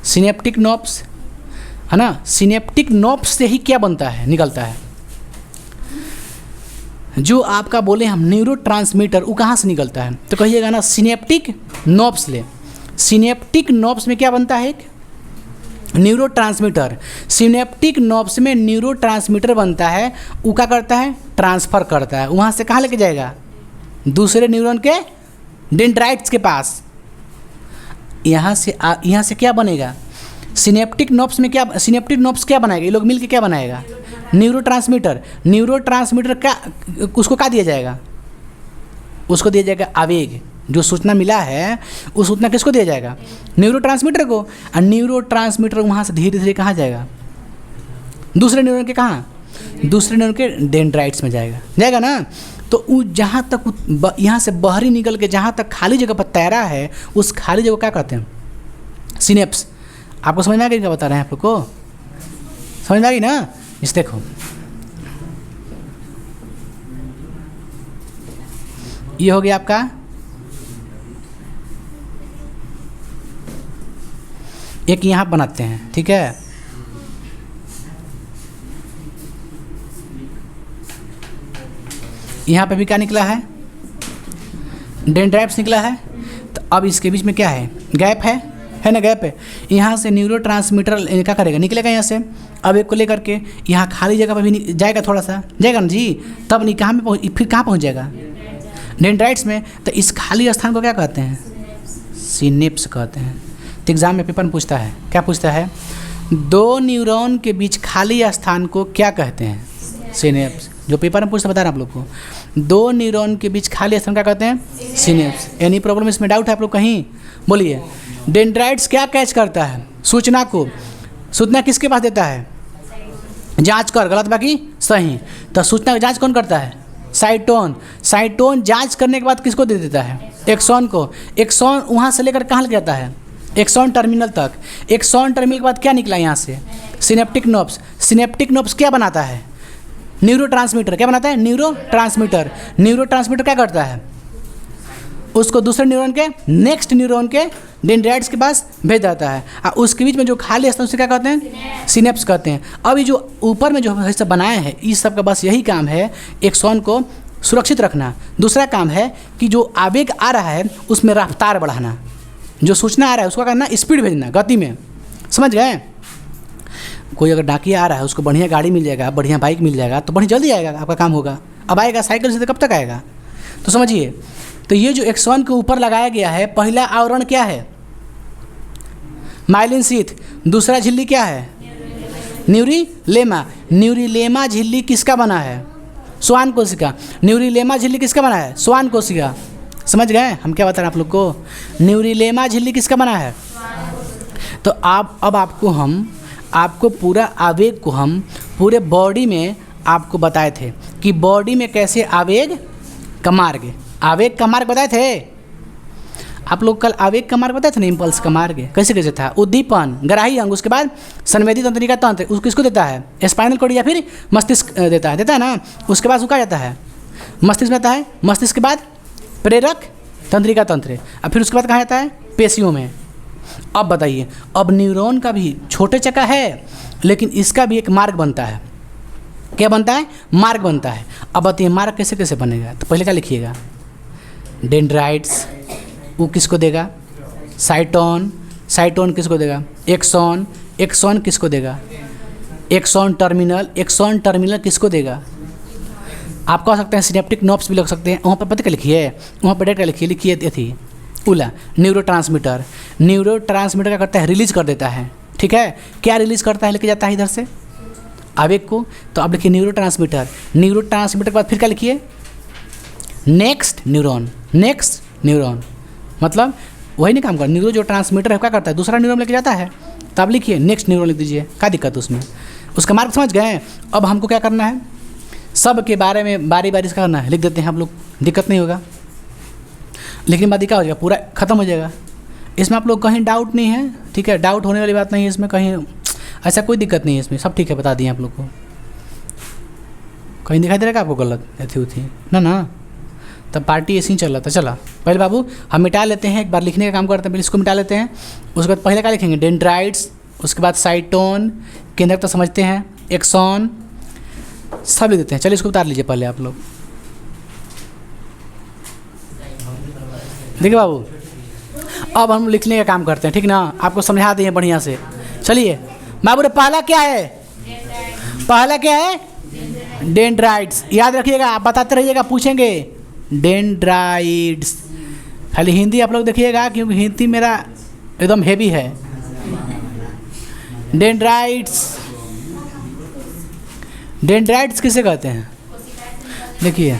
सिनेप्टिक नर्व्स, है ना। सिनेप्टिक नर्व्स से ही क्या बनता है? निकलता है। जो आपका बोले हम न्यूरो ट्रांसमीटर, वो कहाँ से निकलता है? तो कहिएगा ना सिनेप्टिक नर्व्स ले। सिनेप्टिक नर्व्स में क्या बनता है? एक न्यूरो ट्रांसमीटर। सिनेप्टिक नर्व्स में न्यूरो ट्रांसमीटर बनता है। वो क्या करता है? ट्रांसफ़र करता है। वहाँ से कहाँ लेके जाएगा? दूसरे न्यूरॉन के डेंड्राइट्स के पास। यहाँ से क्या बनेगा? सिनेप्टिक नर्व्स में क्या? सिनेप्टिक नर्व्स क्या बनाएगा? ये लोग मिलके क्या बनाएगा? Neuro transmitter. न्यूरो ट्रांसमीटर क्या, उसको क्या दिया जाएगा? उसको दिया जाएगा आवेग। जो सूचना मिला है उस सूचना किसको दिया जाएगा? न्यूरो ट्रांसमीटर को। और न्यूरो ट्रांसमीटर वहाँ से धीरे धीरे कहाँ जाएगा? दूसरे न्यूरॉन के कहाँ? दूसरे न्यूरॉन के डेंड्राइट्स में जाएगा ना। तो वो जहाँ तक यहाँ से बाहरी निकल के जहाँ तक खाली जगह पर तैरा है, उस खाली जगह क्या कहते हैं? सिनेप्स। आपको समझ में आ गई क्या बता रहे हैं आप लोग को? समझ में आ गई ना? इस देखो ये हो गया आपका एक, यहाँ बनाते हैं, ठीक है। यहाँ पे भी क्या निकला है? डेंड्राइट्स निकला है। तो अब इसके बीच में क्या है? गैप है। है ना गैप है। यहाँ से न्यूरोट्रांसमीटर क्या करेगा, निकलेगा यहाँ से, अब एक को लेकर के यहाँ खाली जगह पर भी जाएगा, थोड़ा सा जाएगा ना जी, तब नहीं कहाँ में फिर कहाँ पहुँच जाएगा, डेंड्राइट्स में। तो इस खाली स्थान को क्या कहते हैं, सिनेप्स कहते हैं। तो एग्जाम में पेपर में पूछता है, क्या पूछता है, दो न्यूरॉन के बीच खाली स्थान को क्या कहते हैं, सिनेप्स। जो पेपर में पूछता बता रहा आप लोग को, दो न्यूरॉन के बीच खाली स्थान क्या कहते हैं, सिनेप्स। एनी प्रॉब्लम इसमें, डाउट है आप लोग कहीं, बोलिए। डेंड्राइट्स क्या कैच करता है, सूचना को, सूचना किसके पास देता है, जांच कर, गलत बाकी सही। तो सूचना की जांच कौन करता है, साइटोन। साइटोन जांच करने के बाद किसको दे देता है, एक्सॉन को। एक्सॉन वहाँ से लेकर कहाँ ले जाता है, एक्सॉन टर्मिनल तक। एक्सॉन टर्मिनल के बाद क्या निकला यहाँ से, सिनेप्टिक नोब्स। सिनेप्टिक नोब्स क्या बनाता है, न्यूरोट्रांसमीटर। क्या बनाता है, न्यूरोट्रांसमीटर। न्यूरोट्रांसमीटर क्या करता है, उसको दूसरे न्यूरॉन के, नेक्स्ट न्यूरॉन के डेंड्राइट्स के पास भेज देता है। और उसके बीच में जो खाली स्थान उसे क्या कहते हैं, सिनेप्स कहते हैं। अब ये जो ऊपर में जो हिस्सा बनाए हैं, इस सब का बस यही काम है, एक्सॉन को सुरक्षित रखना। दूसरा काम है कि जो आवेग आ रहा है उसमें रफ्तार बढ़ाना, जो सूचना आ रहा है उसको करना स्पीड भेजना, गति में, समझ गए। कोई अगर डाकिया आ रहा है उसको बढ़िया गाड़ी मिल जाएगा, बढ़िया बाइक मिल जाएगा तो बढ़िया जल्दी आएगा, आपका काम होगा। अब आएगा साइकिल से तो कब तक आएगा, तो समझिए। तो ये जो एक्सॉन के ऊपर लगाया गया है, पहला आवरण क्या है, माइलिन शीथ। दूसरा झिल्ली क्या है, न्यूरिलेमा। न्यूरिलेमा झिल्ली किसका बना है, श्वान कोशिका। न्यूरिलेमा झिल्ली किसका बना है, श्वान कोशिका। समझ गए हम क्या बता रहे हैं आप लोग को, न्यूरिलेमा झिल्ली किसका बना है। तो आप अब आपको पूरा आवेग को हम पूरे बॉडी में आपको बताए थे कि बॉडी में कैसे आवेग का मार्ग बताए थे आप लोग। कल आवेग का मार्ग बताए थे ना, इम्पल्स का मार्ग कैसे कैसे था, उद्दीपन, ग्राही अंग, उसके बाद संवेदी तंत्रिका तंत्र, उसको किसको देता है, स्पाइनल कॉर्ड या फिर मस्तिष्क देता है ना। उसके बाद उसका जाता है मस्तिष्क में आता है, मस्तिष्क के बाद प्रेरक तंत्रिका तंत्र, और फिर उसके बाद कहाँ जाता है, पेशियों में। अब बताइए, अब न्यूरॉन का भी छोटे चक्का है, लेकिन इसका भी एक मार्ग बनता है। क्या बनता है, मार्ग बनता है। अब बताइए मार्ग कैसे कैसे बनेगा, तो पहले क्या लिखिएगा, डेंड्राइट्स वो किसको देगा, साइटोन। साइटोन किसको देगा, एक्सॉन। एक्सॉन किसको देगा, एक्सॉन टर्मिनल। एक्सॉन टर्मिनल किसको देगा, आप कह सकते हैं सिनेप्टिक नोब्स भी लिख सकते हैं। वहाँ पर पता क्या लिखिए, वहाँ पर डेट क्या लिखिए थी उला, न्यूरोट्रांसमीटर। न्यूरोट्रांसमीटर क्या करता है, रिलीज कर देता है, ठीक है। क्या रिलीज करता है, लेके जाता है इधर से आवेग को। तो आप लिखिए न्यूरोट्रांसमीटर। न्यूरोट्रांसमीटर के बाद फिर क्या लिखिए, नेक्स्ट न्यूरॉन। नेक्स्ट न्यूरॉन मतलब वही नहीं काम कर, न्यूरो जो ट्रांसमीटर है क्या करता है, दूसरा न्यूरॉन लेके जाता है। तो आप लिखिए नेक्स्ट न्यूरॉन लिख दीजिए, क्या दिक्कत है उसमें, उसका मार्ग समझ गए। अब हमको क्या करना है, सब के बारे में बारी बारी से करना है, लिख देते हैं हम लोग, दिक्कत नहीं होगा। लेकिन बाद क्या हो जाएगा, पूरा ख़त्म हो जाएगा। इसमें आप लोग कहीं डाउट नहीं है, ठीक है, डाउट होने वाली बात नहीं है इसमें, कहीं ऐसा कोई दिक्कत नहीं है इसमें, सब ठीक है, बता दिए आप लोग को। कहीं दिखाई दे रहा है आपको गलत ऐसी थी ना। तब पार्टी ऐसे ही चल रहा था। चला पहले बाबू हम मिटा लेते हैं, एक बार लिखने का काम करते हैं, पहले इसको मिटा लेते हैं। उसके बाद पहले क्या लिखेंगे, डेंड्राइट्स, उसके बाद साइटोन, केंद्रक तो समझते हैं, एक्सॉन, सब लिख देते हैं। चलिए इसको उतार लीजिए पहले आप लोग। देखिए बाबू, अब हम लिखने का काम करते हैं, ठीक ना, आपको समझा दिए बढ़िया से। चलिए बाबू रे, पहला क्या है, पहला क्या है, डेंड्राइट्स। याद रखिएगा, आप बताते रहिएगा, पूछेंगे डेंड्राइट्स। खाली हिंदी आप लोग देखिएगा, क्योंकि हिंदी मेरा एकदम हेवी है। डेंड्राइट्स, डेंड्राइट्स किसे कहते हैं, देखिए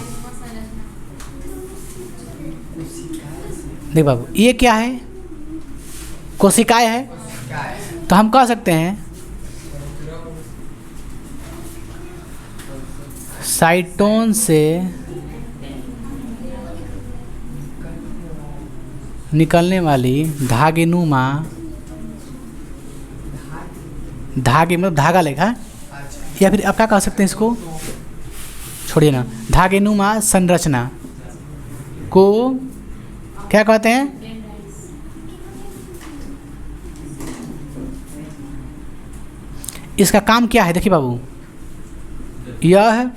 देख बाबू, ये क्या है, कोशिकाएं है। तो हम कह सकते हैं साइटोन से निकलने वाली धागेनुमा, धागे मतलब धागा लेखा, या फिर आप क्या कह सकते हैं इसको, छोड़िए ना, धागेनुमा संरचना को क्या कहते हैं, इसका काम क्या है, देखिए बाबू, यह है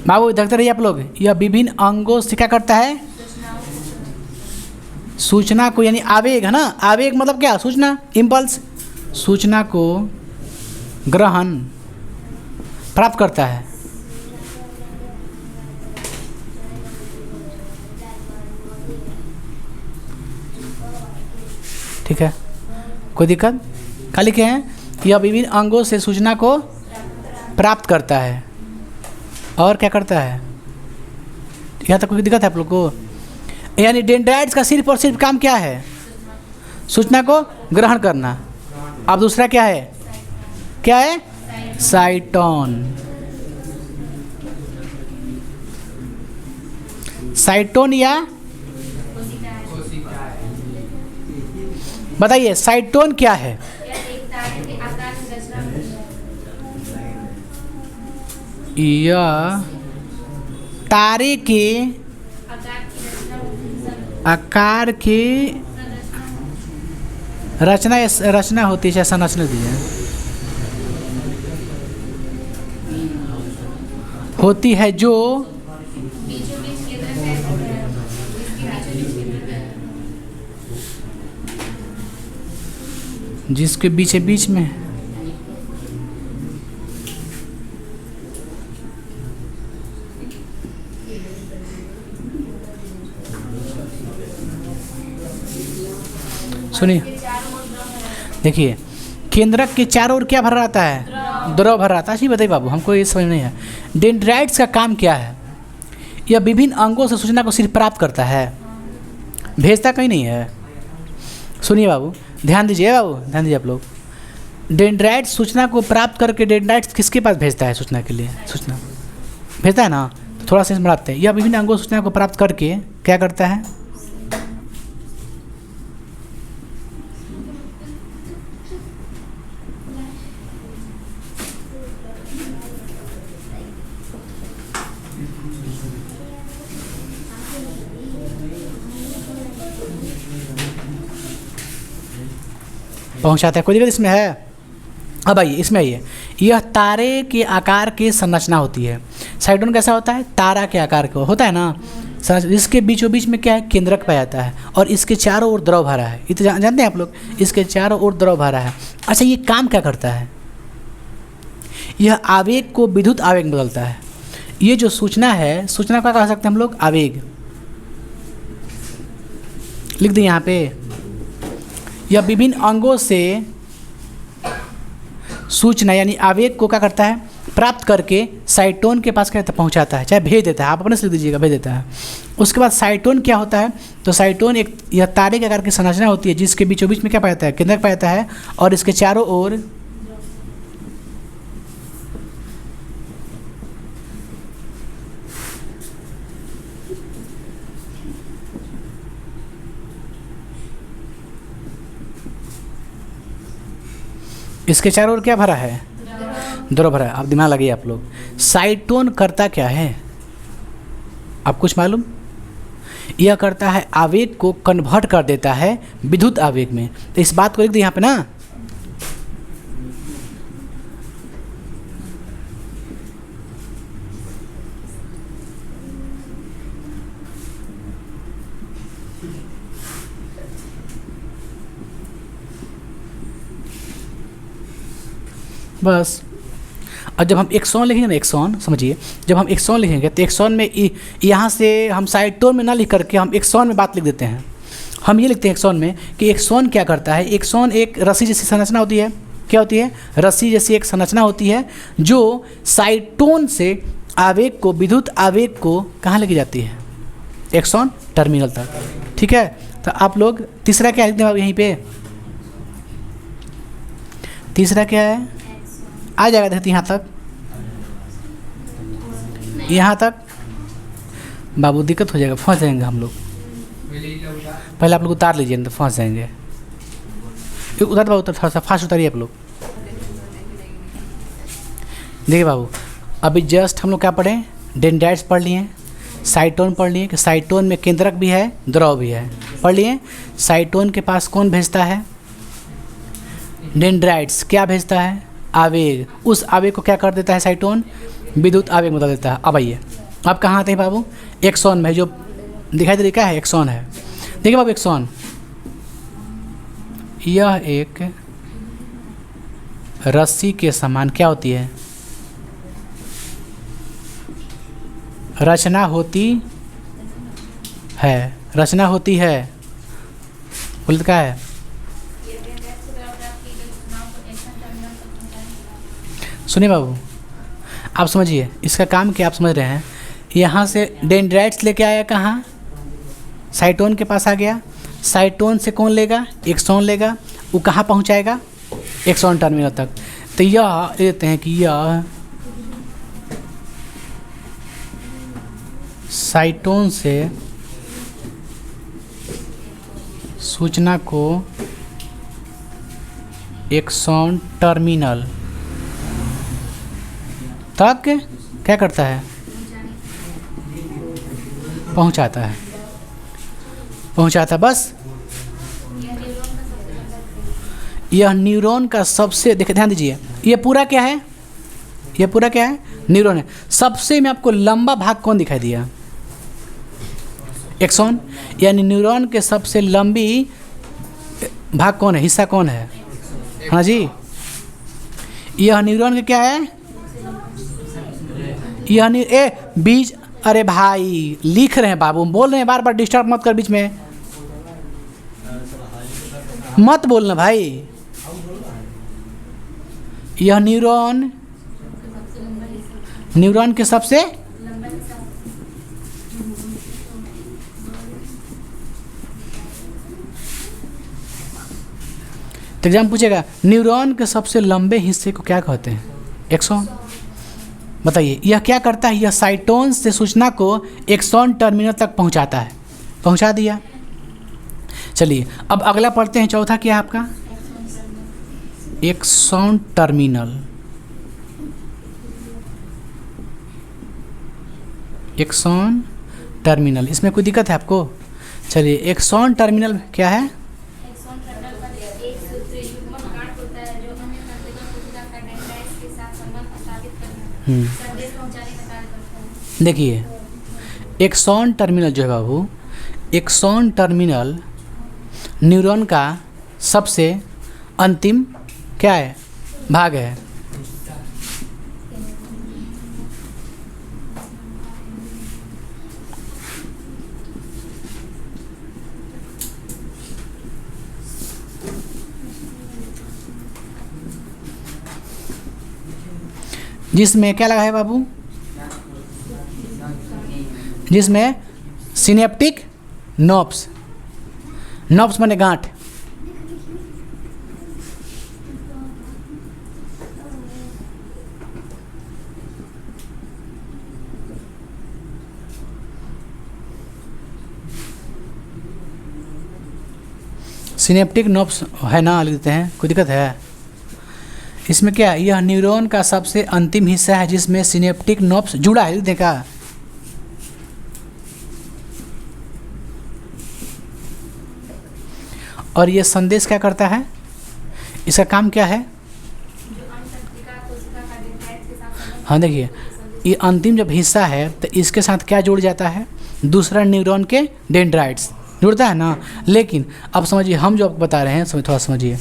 बाबू देखते रहिए आप लोग, यह विभिन्न अंगों से क्या करता है, सूचना को, यानी आवेग है ना, आवेग मतलब क्या, सूचना, इम्पल्स, सूचना को ग्रहण प्राप्त करता है। ठीक है, कोई दिक्कत? खाली क्या है, यह विभिन्न अंगों से सूचना को प्राप्त करता है और क्या करता है, यहाँ तक कोई दिक्कत है आप लोग को? यानी डेंड्राइट्स का सिर्फ और सिर्फ काम क्या है, सूचना को ग्रहण करना। अब दूसरा क्या है, क्या है, साइटोन। साइटोन या बताइए साइटोन क्या है? यह तारे के आकार की रचना होती है, ऐसा संरचना दीजिए, होती है जो जिसके बीच बीच में सुनिए, देखिए केंद्रक के चारों ओर क्या भरा रहता है, द्रव भरा रहता है। जी बताइए बाबू, हमको ये समझ नहीं है। डेंड्राइट्स का काम क्या है? यह विभिन्न अंगों से सूचना को सिर्फ प्राप्त करता है, भेजता कहीं नहीं है। सुनिए बाबू, ध्यान दीजिए बाबू, ध्यान दीजिए आप लोग। डेंड्राइट्स सूचना को प्राप्त करके डेंड्राइट्स किसके पास भेजता है, सूचना के लिए सूचना भेजता है ना, तो थोड़ा सा इसमें बढ़ाते हैं। यह विभिन्न अंगों से सूचना को प्राप्त करके क्या करता है, पहुंचाता है। कोई दिक्कत इसमें है? अब आइए इसमें आइए, यह तारे के आकार की संरचना होती है। साइटोन कैसा होता है, तारा के आकार का होता है ना, इसके बीचों बीच में क्या है, केंद्रक पाया जाता है और इसके चारों ओर द्रव भरा है। ये तो जानते हैं आप लोग, इसके चारों ओर द्रव भरा है। अच्छा, ये काम क्या करता है? यह आवेग को विद्युत आवेग में बदलता है। ये जो सूचना है, सूचना का कह सकते हैं हम लोग आवेग, लिख दें यहाँ पे। यह विभिन्न अंगों से सूचना यानी आवेग को क्या करता है, प्राप्त करके साइटोन के पास क्या पहुंचाता है, चाहे भेज देता है, आप अपने से लिख दीजिएगा, भेज देता है। उसके बाद साइटोन क्या होता है, तो साइटोन एक यह तारे के आकार की संरचना होती है जिसके बीचों बीच में क्या पाया जाता है, केंद्रक पाया जाता है और इसके चारों ओर इसके चारों ओर क्या भरा है, द्रव भरा है। अब दिमाग लगाइए आप लोग, साइटोन करता क्या है, आप कुछ मालूम? यह करता है आवेग को कन्वर्ट कर देता है विद्युत आवेग में। तो इस बात को लिख दिए यहाँ पे ना, बस। और जब हम एक्सॉन लिखेंगे ना, एक्सॉन समझिए, जब हम एक्सॉन लिखेंगे तो एक्सॉन में यहाँ से हम साइटोन में ना लिख करके हम एक्सॉन में बात लिख देते हैं। हम ये लिखते हैं एक्सॉन में कि एक्सॉन क्या करता है। एक्सॉन एक रस्सी जैसी संरचना होती है। क्या होती है? रस्सी जैसी एक संरचना होती है जो साइटोन से आवेग को, विद्युत आवेग को कहाँ लेके जाती है, एक्सॉन टर्मिनल तक। ठीक है, तो आप लोग तीसरा क्या लिखते हैं यहीं पे, तीसरा क्या है, आ जाएगा देखते यहाँ तक, यहाँ तक बाबू दिक्कत हो जाएगा, फंस जाएंगे हम लोग। पहले आप लोग उतार लीजिए, तो फंस जाएंगे। उतार बाबू, उतर, थोड़ा सा फास्ट उतारिए आप लोग। देखिए बाबू, अभी जस्ट हम लोग क्या पढ़े, डेंड्राइट्स पढ़ लिए, साइटोन पढ़ लिए कि साइटोन में केंद्रक भी है, द्रव भी है, पढ़ लिए। साइटोन के पास कौन भेजता है, डेंड्राइट्स क्या भेजता है, आवेग। उस आवेग को क्या कर देता है साइटोन, विद्युत आवेग बदल देता है। अब आइए, अब कहाँ आते हैं बाबू, एक्सॉन में जो दिखाई दे रही क्या है, एक्सॉन है। देखिए बाबू एक्सॉन, यह एक रस्सी के समान क्या होती है, रचना होती है, रचना होती है, बोलते क्या है। सुनिए बाबू, आप समझिए इसका काम क्या आप समझ रहे हैं। यहाँ से डेंड्राइट्स लेके आया कहाँ, साइटोन के पास आ गया, साइटोन से कौन लेगा, एक्सॉन लेगा, वो कहाँ पहुँचाएगा, एक्सॉन टर्मिनल तक। तो यह लेते हैं कि यह साइटोन से सूचना को एक्सॉन टर्मिनल तक क्या करता है, पहुंचाता है, पहुंचाता। बस यह न्यूरॉन का सबसे, देखिए ध्यान दीजिए, ये पूरा क्या है, ये पूरा क्या है, न्यूरॉन है। सबसे में आपको लंबा भाग कौन दिखाई दिया, एक्सॉन, यानी न्यूरॉन के सबसे लंबी भाग कौन है, हिस्सा कौन है, हाँ जी, यह न्यूरॉन का क्या है, यह बीज, अरे भाई लिख रहे हैं बाबू, बोल रहे हैं, बार बार डिस्टर्ब मत कर, बीच में मत बोलना भाई। यह न्यूरॉन, न्यूरॉन के सबसे तो एग्जाम पूछेगा न्यूरॉन के सबसे लंबे हिस्से को क्या कहते हैं, एक्सॉन। बताइए यह क्या करता है, यह साइटोन से सूचना को एक्सॉन टर्मिनल तक पहुंचाता है, पहुंचा दिया। चलिए अब अगला पढ़ते हैं, चौथा क्या है आपका, एक्सॉन टर्मिनल। एक्सॉन टर्मिनल, इसमें कोई दिक्कत है आपको। चलिए एक्सॉन टर्मिनल क्या है, एक्सॉन टर्मिनल का एक सूत्री युग्मक गांठ होता है जो अन्य तंत्रिका कोशिका का डेंड्राइट्स के साथ संबंध स्थापित करने, संदेश पहुंचाने का कार्य करता है। देखिए एक्सॉन टर्मिनल जो है बाबू, एक्सॉन टर्मिनल न्यूरॉन का सबसे अंतिम क्या है, भाग है। जिसमें क्या लगा है बाबू, जिसमें सिनेप्टिक नर्व्स, नर्व्स माने गांठ, सिनेप्टिक नर्व्स है ना, लिख देते हैं, कोई दिक्कत है इसमें क्या, यह न्यूरॉन का सबसे अंतिम हिस्सा है जिसमें सिनेप्टिक नर्व्स जुड़ा है, देखा। और यह संदेश क्या करता है, इसका काम क्या है, हाँ देखिए ये अंतिम जब हिस्सा है तो इसके साथ क्या जुड़ जाता है, दूसरा न्यूरॉन के डेंड्राइट्स जुड़ता है ना। लेकिन अब समझिए हम जो आपको बता रहे हैं, थोड़ा समझिए,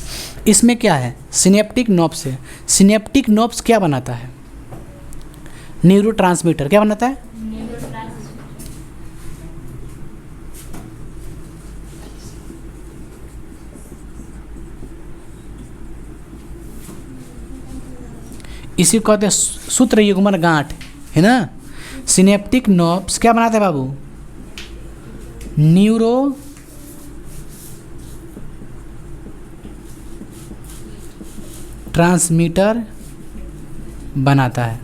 इसमें क्या है, सिनेप्टिक नर्व्स है। सिनेप्टिक नर्व्स क्या बनाता है, न्यूरोट्रांसमीटर क्या बनाता है, इसी को कहते हैं सूत्र युग्मन गांठ, है ना। सिनेप्टिक नर्व्स क्या बनाते हैं बाबू, न्यूरो ट्रांसमीटर बनाता है।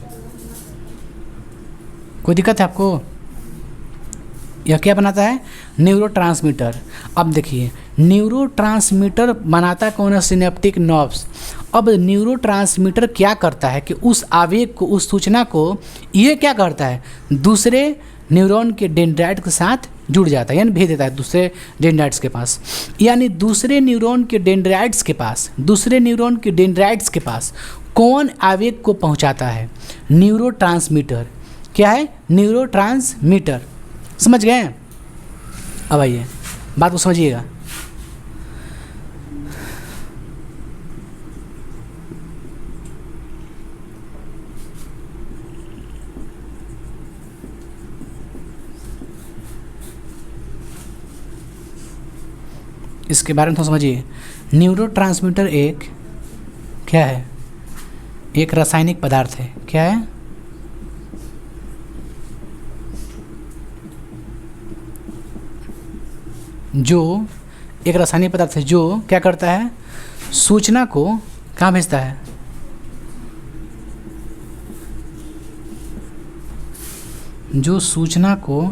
कोई दिक्कत है आपको, यह क्या बनाता है, न्यूरोट्रांसमीटर। अब देखिए न्यूरोट्रांसमीटर बनाता कौन है, सिनेप्टिक नर्व्स। अब न्यूरोट्रांसमीटर क्या करता है कि उस आवेग को, उस सूचना को ये क्या करता है, दूसरे न्यूरॉन के डेंड्राइट के साथ जुड़ जाता है, यानी भेज देता है दूसरे डेंड्राइट्स के पास। यानी दूसरे न्यूरॉन के डेंड्राइट्स के पास, दूसरे न्यूरॉन के डेंड्राइट्स के पास कौन आवेग को पहुंचाता है, न्यूरोट्रांसमीटर। क्या है, न्यूरोट्रांसमीटर, समझ गए। अब आइए बात को समझिएगा। इसके बारे में तो समझिए। न्यूरोट्रांसमीटर एक क्या है? एक रासायनिक पदार्थ है। क्या है? जो एक रासायनिक पदार्थ है जो क्या करता है? सूचना को कहाँ भेजता है? जो सूचना को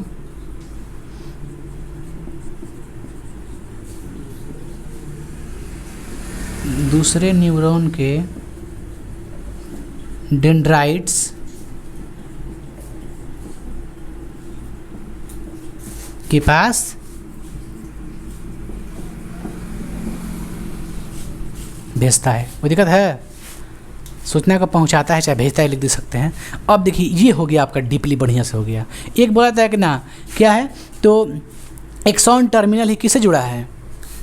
दूसरे न्यूरॉन के डेंड्राइट्स के पास भेजता है। कोई दिक्कत है? सूचना को पहुंचाता है, चाहे भेजता है लिख दे सकते हैं। अब देखिए ये हो गया आपका डीपली बढ़िया से हो गया। एक बोला था कि ना क्या है, तो एक्सॉन टर्मिनल ही किससे जुड़ा है?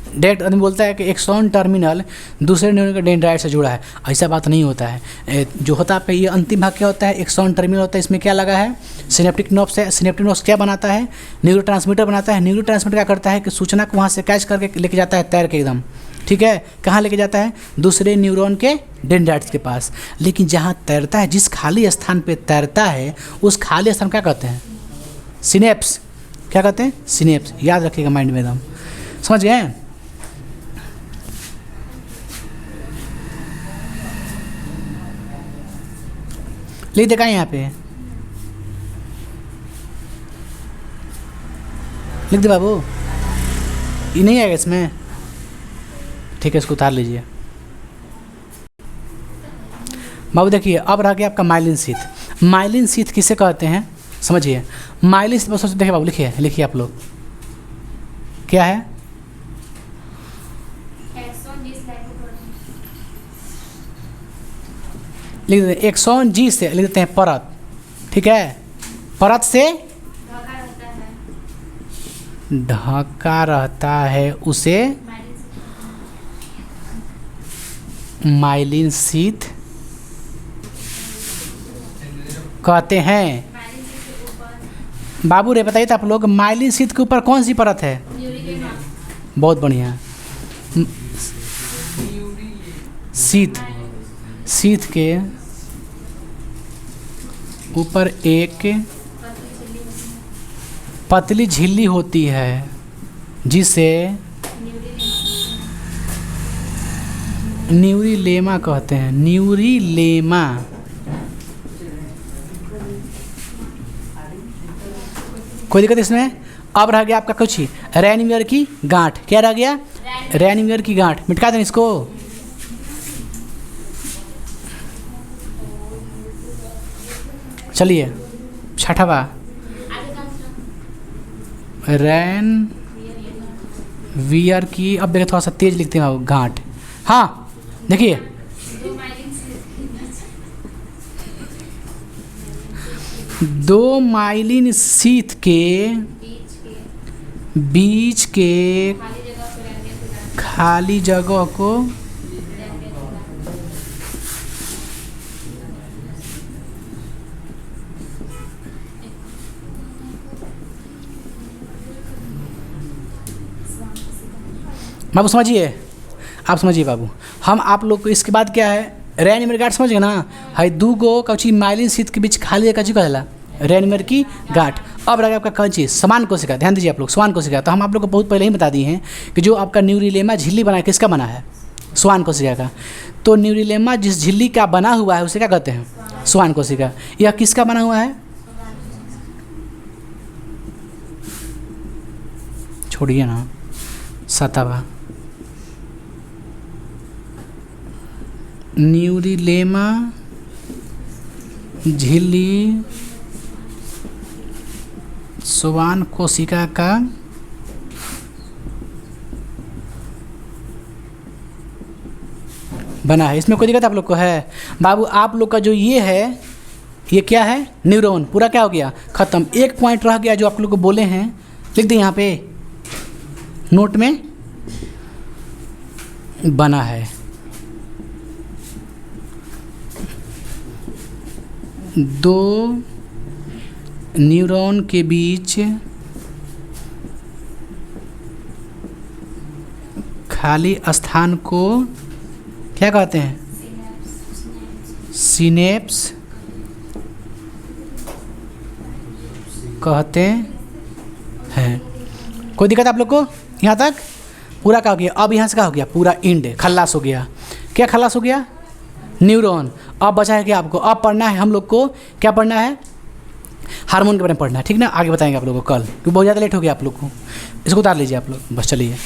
डायरेक्ट आदमी बोलता है कि एक्सॉन टर्मिनल दूसरे न्यूरॉन के डेंड्राइट से जुड़ा है। ऐसा बात नहीं होता है। जो होता है आपका ये अंतिम भाग क्या होता है? एक्सॉन टर्मिनल होता है। इसमें क्या लगा है? सिनेप्टिक नर्व्स है। सिनेप्टिक नर्व्स क्या बनाता है? न्यूरोट्रांसमीटर बनाता है। न्यूरोट्रांसमीटर क्या करता है कि सूचना को वहाँ से कैच करके लेके जाता है तैर के एकदम, ठीक है। कहाँ लेके जाता है? दूसरे न्यूरॉन के डेंड्राइट्स के पास। लेकिन जहाँ तैरता है, जिस खाली स्थान पे तैरता है, उस खाली स्थान क्या कहते हैं? सिनेप्स। क्या कहते हैं? सिनेप्स। याद रखिएगा माइंड में एकदम, समझ गए? लिख देखा यहाँ पे, लिख दे बाबू। ये नहीं आएगा इसमें, ठीक है, इसको उतार लीजिए बाबू। देखिए अब रह गया आपका माइलिन शीथ। माइलिन शीथ किसे कहते हैं समझिए। माइलिन शीथ बस देखिए बाबू, लिखिए लिखिए आप लोग, क्या है? लिख देते हैं एक्सॉन जी से, लिख देते हैं परत, ठीक है। परत से ढका रहता है, उसे माइलिन शीथ कहते हैं। बाबू रे बताइए तो आप लोग, माइलिन शीथ के ऊपर कौन सी परत है? बहुत बढ़िया। शीथ, शीथ के ऊपर एक पतली झिल्ली होती है जिसे न्यूरिलेमा कहते हैं। न्यूरिलेमा। कोई दिक्कत इसमें? अब रह गया आपका कुछ ही रैनवियर की गांठ। क्या रह गया? रैनवियर की गांठ। मिटा दें इसको। चलिए छठवा, रैनवियर की। अब देखिए थोड़ा सा तेज लिखते हैं गांठ। हाँ देखिए, दो माइलिन शीथ के बीच के खाली जगह को बाबू समझिए, आप समझिए बाबू। हम आप लोग को इसके बाद क्या है, रैनवियर गांठ समझ गए ना। है दू गो कौची माइलिन शीथ के बीच खाली कची कहला रैनवियर की गांठ। अब रहा आपका कौची समान कोशिका। ध्यान दीजिए आप लोग, समान कोशिका। तो हम आप लोग को बहुत पहले ही बता दिए हैं कि जो आपका न्यूरिलेमा झिल्ली बना है किसका बना है? स्वान कोशिका का। तो न्यूरिलेमा जिस झिल्ली का बना हुआ है उसे क्या कहते हैं? स्वान कोशिका। यह किसका बना हुआ है? छोड़िए ना, सातवा न्यूरिलेमा झिल्ली स्वान कोशिका का बना है। इसमें कोई दिक्कत आप लोग को है? बाबू आप लोग का जो ये है, ये क्या है? न्यूरॉन। पूरा क्या हो गया? खत्म। एक पॉइंट रह गया जो आप लोग को बोले हैं, लिख दें यहाँ पे। नोट में बना है। दो न्यूरॉन के बीच खाली स्थान को क्या कहते हैं? सिनेप्स कहते हैं। कोई दिक्कत आप लोग को यहाँ तक? पूरा क्या हो गया? अब यहाँ से क्या हो गया? पूरा इंड खल्लास हो गया। क्या खल्लास हो गया? न्यूरॉन। अब बचा है कि आपको अब पढ़ना है, हम लोग को क्या पढ़ना है? हार्मोन के बारे में पढ़ना है, ठीक ना? आगे बताएंगे आप लोगों को कल, क्योंकि बहुत ज़्यादा लेट हो गया आप लोग को। इसको उतार लीजिए आप लोग, बस चलिए।